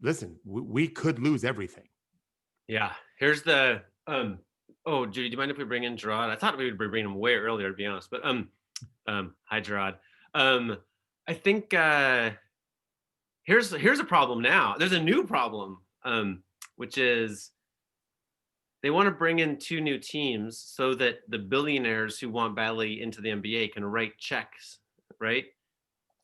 listen, we could lose everything. Yeah. Here's the oh, Judy, do you mind if we bring in Gerard? I thought we would bring him way earlier, to be honest. But hi, Gerard. I think here's a problem now. There's a new problem, which is they want to bring in 2 new teams so that the billionaires who want badly into the NBA can write checks, right?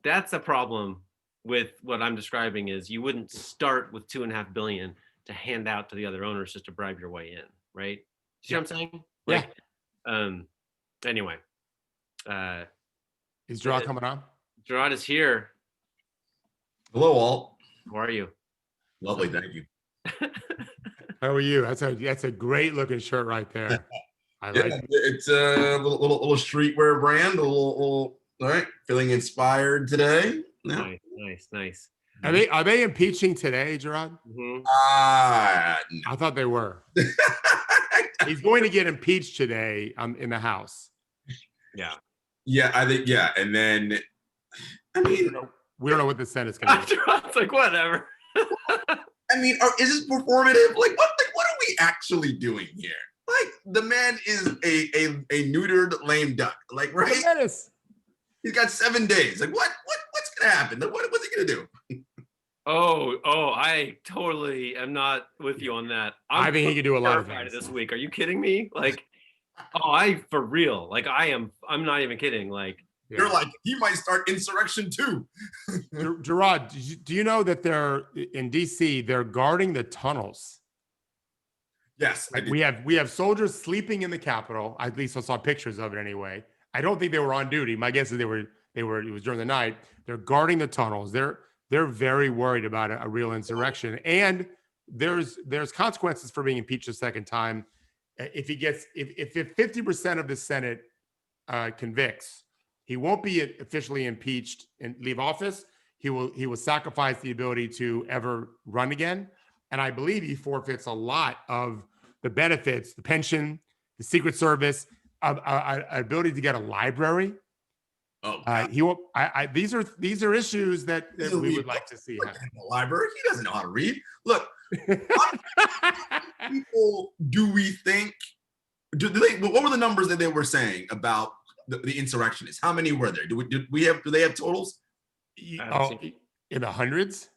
That's a problem with what I'm describing is you wouldn't start with $2.5 billion to hand out to the other owners just to bribe your way in, right? See what I'm saying? Like, anyway. Is Gerard coming on? Gerard is here. Hello, all. How are you? Lovely, thank you. How are you? That's a great looking shirt right there. I like it. It's a little streetwear brand. All right. Feeling inspired today. Yeah. Nice. Are they impeaching today, Gerard? Mm-hmm. No. I thought they were. He's going to get impeached today in the House. Yeah. Yeah, I think, and then, I mean, we don't know what the Senate's going to do. It's like, whatever. I mean, is this performative? What are we actually doing here? Like, the man is a neutered lame duck. Like, right? He's got 7 days. Like, what's going to happen? What's he going to do? Oh, I totally am not with you on that. I think he could do a lot of things this week. Are you kidding me? Like, for real. Like, I'm not even kidding. Like, you're like, he might start insurrection too. Gerard, do you know that they're in DC? They're guarding the tunnels. Yes, we have soldiers sleeping in the Capitol. At least I saw pictures of it anyway. I don't think they were on duty. My guess is they were. It was during the night. They're guarding the tunnels. They're very worried about a real insurrection, and there's consequences for being impeached a second time. If 50% of the Senate convicts, he won't be officially impeached and leave office. He will sacrifice the ability to ever run again, and I believe he forfeits a lot of the benefits, the pension, the Secret Service, ability to get a library. He won't. These are issues that we would like to see happen. The library. He doesn't know how to read. Look, people do we think? What were the numbers that they were saying about the insurrectionists? How many were there? Do they have totals? In the hundreds.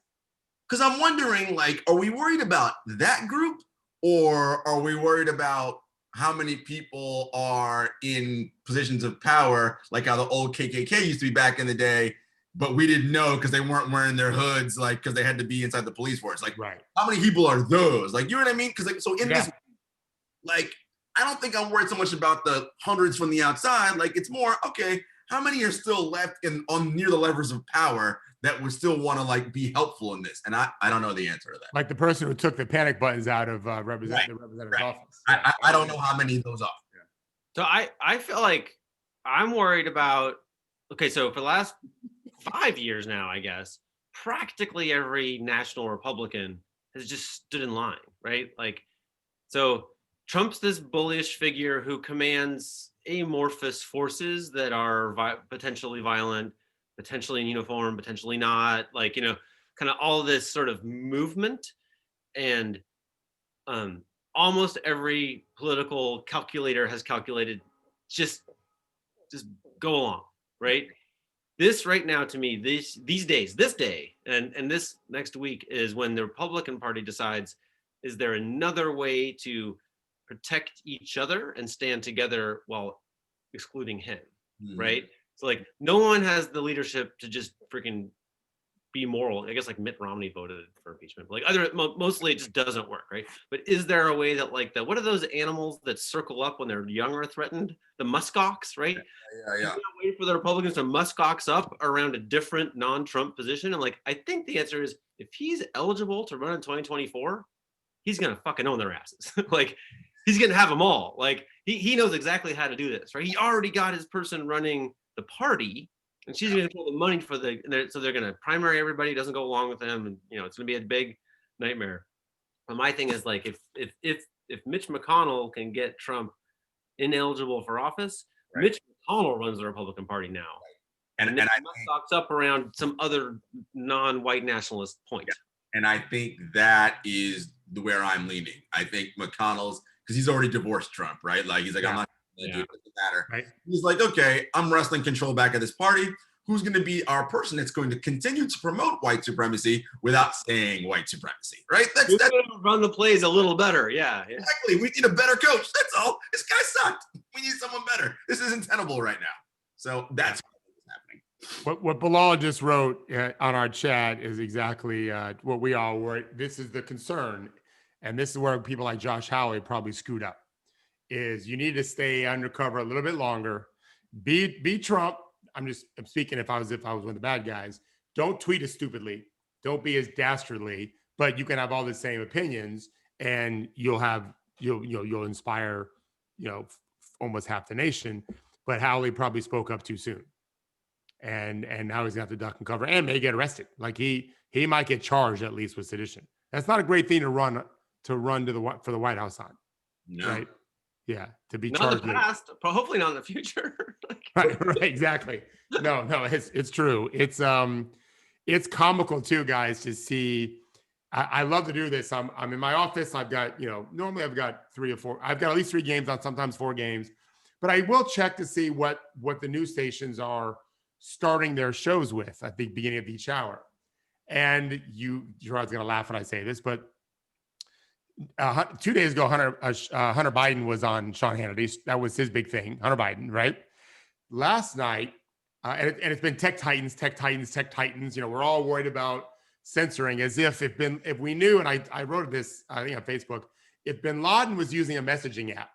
Because I'm wondering, like, are we worried about that group, or are we worried about how many people are in positions of power, like how the old KKK used to be back in the day, but we didn't know because they weren't wearing their hoods, like, because they had to be inside the police force. Like, right. How many people are those? Like, you know what I mean? Because this, like, I don't think I'm worried so much about the hundreds from the outside. Like, it's more, okay, how many are still left near the levers of power that would still want to, like, be helpful in this? And I don't know the answer to that. Like the person who took the panic buttons out of the representative's office. I don't know how many of those are. So I feel like I'm worried about, okay, so for the last 5 years now, I guess, practically every national Republican has just stood in line, right? Like, so Trump's this bullish figure who commands amorphous forces that are potentially violent. potentially in uniform, potentially not, like, kind of all this sort of movement. And almost every political calculator has calculated just go along, right? This right now, to me, these days, this day and this next week is when the Republican Party decides, is there another way to protect each other and stand together while excluding him, right? So like no one has the leadership to just freaking be moral. I guess like Mitt Romney voted for impeachment, but like mostly it just doesn't work, right? But is there a way that like what are those animals that circle up when they're young or threatened? The muskox, right? Yeah. Is there a way for the Republicans to muskox up around a different non-Trump position? And like I think the answer is if he's eligible to run in 2024, he's gonna fucking own their asses. Like he's gonna have them all. Like he knows exactly how to do this, right? He already got his person running the party. And she's going to pull the money for so they're going to primary everybody who doesn't go along with them, and it's going to be a big nightmare. But my thing is like if Mitch McConnell can get Trump ineligible for office, right. Mitch McConnell runs the Republican Party now, and I stocks up around some other non-white nationalist point. Yeah. And I think that is where I'm leaning. I think McConnell's because he's already divorced Trump, right? Like he's like I'm not. It doesn't matter. Right. He's like, okay, I'm wrestling control back of this party. Who's going to be our person that's going to continue to promote white supremacy without saying white supremacy, right? That's run the plays a little better. Yeah. Exactly. We need a better coach. That's all. This guy sucked. We need someone better. This isn't tenable right now. So that's what's happening. What Bilal just wrote on our chat is exactly what we all were. This is the concern. And this is where people like Josh Hawley probably screwed up. Is you need to stay undercover a little bit longer. Be Trump. I'm speaking if I was one of the bad guys. Don't tweet as stupidly. Don't be as dastardly. But you can have all the same opinions, and you'll inspire almost half the nation. But Howley probably spoke up too soon, and now he's gonna have to duck and cover, and may get arrested. Like he might get charged at least with sedition. That's not a great thing to run for the White House on. No. Right. Yeah, to be not charged. In the past, but hopefully not in the future. right, exactly. No, it's true. It's comical too, guys, to see. I love to do this. I'm in my office. I've got normally I've got 3 or 4. I've got at least 3 games on, sometimes 4 games, but I will check to see what the news stations are starting their shows with at the beginning of each hour. And Gerard's gonna laugh when I say this, but 2 days ago, Hunter Biden was on Sean Hannity. That was his big thing, Hunter Biden, right? Last night, and it's been tech titans. We're all worried about censoring, as if we knew. And I wrote this, I think on Facebook. If Bin Laden was using a messaging app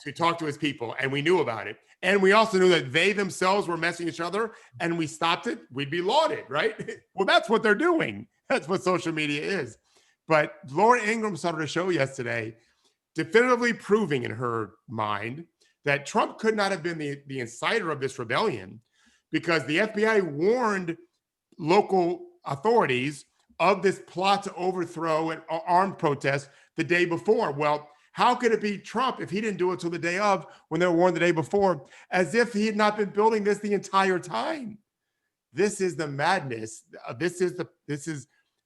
to talk to his people, and we knew about it, and we also knew that they themselves were messaging each other, and we stopped it, we'd be lauded, right? Well, that's what they're doing. That's what social media is. But Laura Ingraham started a show yesterday, definitively proving in her mind that Trump could not have been the inciter of this rebellion, because the FBI warned local authorities of this plot to overthrow an armed protest the day before. Well, how could it be Trump if he didn't do it till the day of, when they were warned the day before, as if he had not been building this the entire time? This is the madness.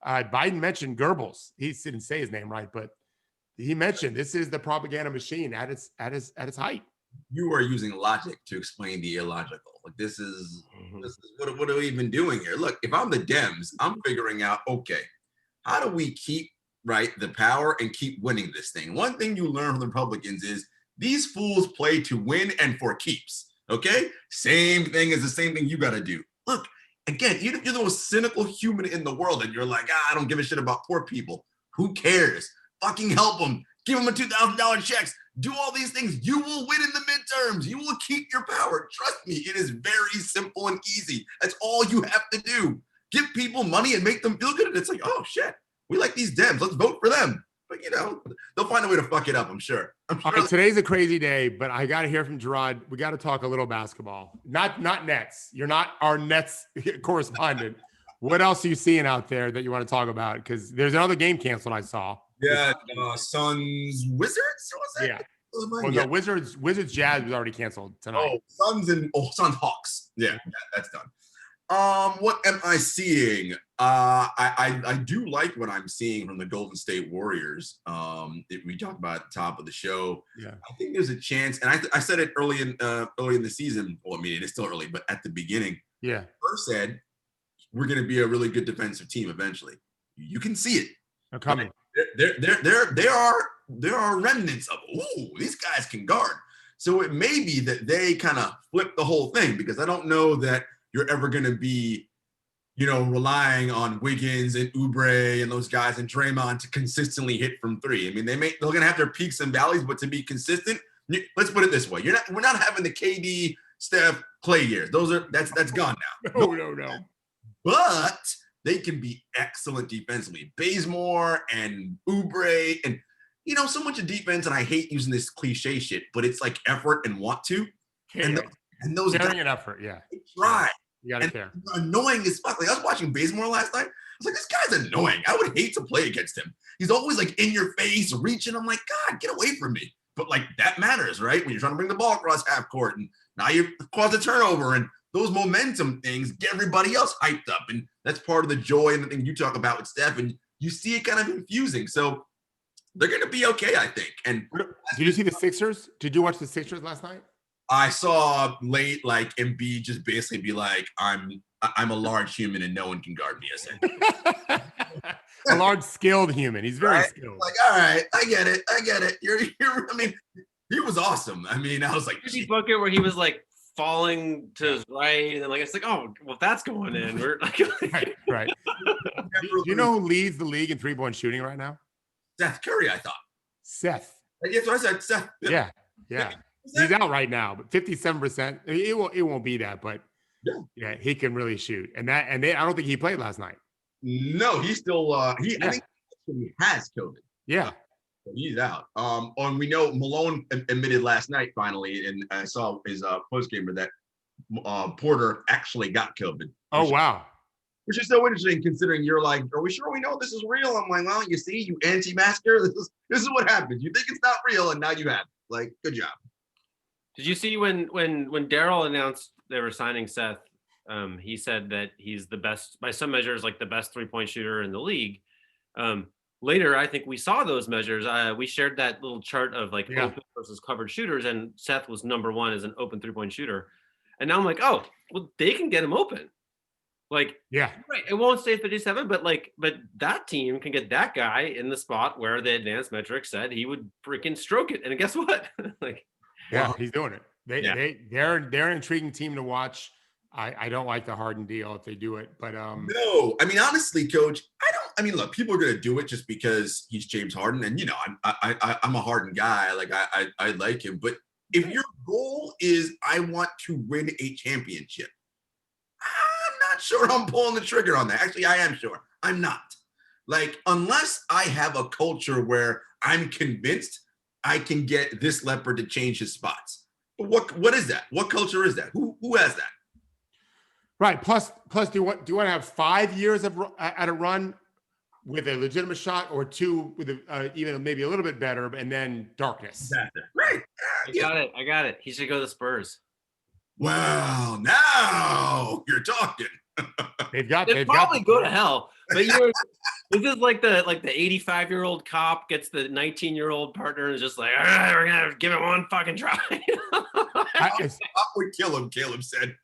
Biden mentioned Goebbels. He didn't say his name right, but he mentioned this is the propaganda machine at its height. You are using logic to explain the illogical. Like this is what are we even doing here? Look, if I'm the Dems, I'm figuring out, okay, how do we keep the power and keep winning this thing? One thing you learn from the Republicans is these fools play to win and for keeps. Okay, same thing is the same thing you got to do. Look. Again, you're the most cynical human in the world, and you're like, I don't give a shit about poor people. Who cares? Fucking help them. Give them a $2,000 checks. Do all these things. You will win in the midterms. You will keep your power. Trust me, it is very simple and easy. That's all you have to do. Give people money and make them feel good. And it's like, oh shit, we like these Dems. Let's vote for them. But they'll find a way to fuck it up, I'm sure. All right, today's a crazy day, but I got to hear from Gerard. We got to talk a little basketball. Not Nets. You're not our Nets correspondent. What else are you seeing out there that you want to talk about? Because there's another game canceled I saw. Yeah, Suns Wizards? What's that? Yeah. Well, no, Wizards Jazz was already canceled tonight. Suns Hawks. Yeah, that's done. What am I seeing? I do like what I'm seeing from the Golden State Warriors. We talked about at the top of the show. Yeah. I think there's a chance, and I said it early in the season. Well, I mean, it is still early, but at the beginning, Yeah. First said we're going to be a really good defensive team eventually. You can see it. They're coming. There are remnants of, ooh, these guys can guard. So it may be that they kind of flip the whole thing, because I don't know that you're ever going to be, relying on Wiggins and Oubre and those guys and Draymond to consistently hit from three. I mean, they're going to have their peaks and valleys, but to be consistent, let's put it this way: we're not having the KD, Steph, Clay years. That's gone now. No. But they can be excellent defensively. Bazemore and Oubre and, so much of defense, and I hate using this cliche shit, but it's like effort and want to. And those caring guys, and effort, yeah. Try. You gotta care. Annoying as fuck. Like, I was watching Bazemore last night. I was like, this guy's annoying. I would hate to play against him. He's always like in your face, reaching. I'm like, God, get away from me. But like, that matters, right? When you're trying to bring the ball across half court, and now you cause a turnover, and those momentum things get everybody else hyped up. And that's part of the joy and the thing you talk about with Steph. And you see it kind of infusing. So they're going to be okay, I think. And did you see the Sixers? Did you watch the Sixers last night? I saw late, like, Embiid just basically be like, I'm a large human and no one can guard me, essentially. A large skilled human. He's very skilled. Like, all right, I get it. I mean, he was awesome. I mean, I was like, Did he bucket where he was like falling to his right, and then like it's like, oh, well, that's going in. We're like, right. Do you know who leads the league in 3-point shooting right now? Seth Curry, I thought. Seth. Yes, I said Seth. Yeah. He's out right now, but 57%. It won't be that, but yeah, he can really shoot. And I don't think he played last night. No, he's still I think he has COVID. Yeah. He's out. And we know Malone admitted last night finally, and I saw his post gamer that Porter actually got COVID. Oh wow. Which is so interesting, considering you're like, are we sure we know this is real? I'm like, well, you see, you anti-masker. This is what happens. You think it's not real, and now you have it. Like, good job. Did you see when Daryl announced they were signing Seth? He said that he's the best, by some measures, like the best 3-point shooter in the league. Later, I think we saw those measures. We shared that little chart of like open versus covered shooters, and Seth was number 1 as an open 3-point shooter. And now I'm like, oh, well, they can get him open. Like, right, it won't stay 57, but that team can get that guy in the spot where the advanced metrics said he would freaking stroke it. And guess what? He's doing it. They're an intriguing team to watch. I don't like the Harden deal if they do it, but no, I mean, honestly, Coach, look, people are gonna do it just because he's James Harden, and I'm a Harden guy. Like I like him, but if your goal is I want to win a championship, I'm not sure I'm pulling the trigger on that. Actually, I am sure. I'm not. Like, unless I have a culture where I'm convinced I can get this leopard to change his spots. What is that? What culture is that? Who has that? Right. Plus, do you want to have 5 years at a run with a legitimate shot, or 2 with even maybe a little bit better, and then darkness? Right. I got it. He should go to the Spurs. Well, now you're talking. They'd probably go to hell. But this is like the 85-year-old cop gets the 19-year-old partner and is just like, all right, we're gonna give it one fucking try. I would kill him, Caleb said.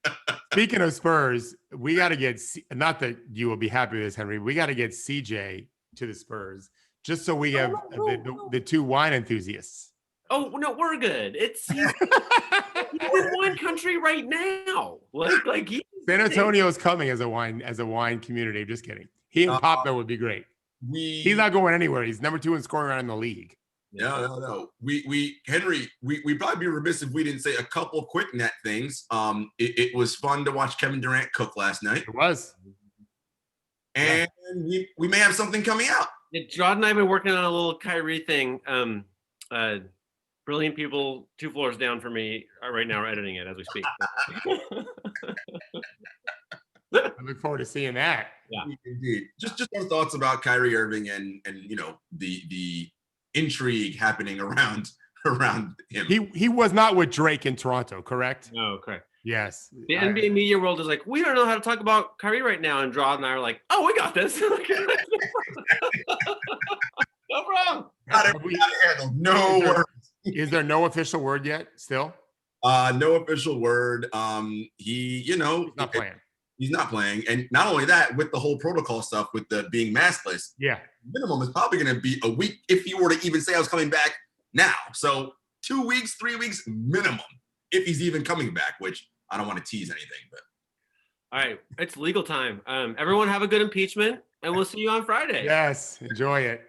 Speaking of Spurs, we got to get, not that you will be happy with this, Henry, we got to get CJ to the Spurs just so we have the 2 wine enthusiasts. Oh no, we're good. He's in wine country right now. Like San Antonio's coming as a wine community. I'm just kidding. He and Papa would be great. He's not going anywhere. He's number 2 in scoring around in the league. No. Henry, we'd probably be remiss if we didn't say a couple of quick net things. It was fun to watch Kevin Durant cook last night. It was. And we may have something coming out. Yeah, John and I have been working on a little Kyrie thing. Brilliant people 2 floors down from me right now are editing it as we speak. I look forward to seeing that. Yeah, indeed. Just our thoughts about Kyrie Irving and the intrigue happening around him. He was not with Drake in Toronto, correct? No, correct. Yes. The NBA media world is like, we don't know how to talk about Kyrie right now. And Draw and I are like, oh, we got this. No problem. Got it handled. No worries. Is there no official word yet still? No official word. He's not playing. He's not playing. And not only that, with the whole protocol stuff, with the being maskless, minimum is probably going to be a week if he were to even say I was coming back now. So 2 weeks, 3 weeks minimum, if he's even coming back, which I don't want to tease anything. But all right, it's legal time. Everyone have a good impeachment, and we'll see you on Friday. Yes, enjoy it.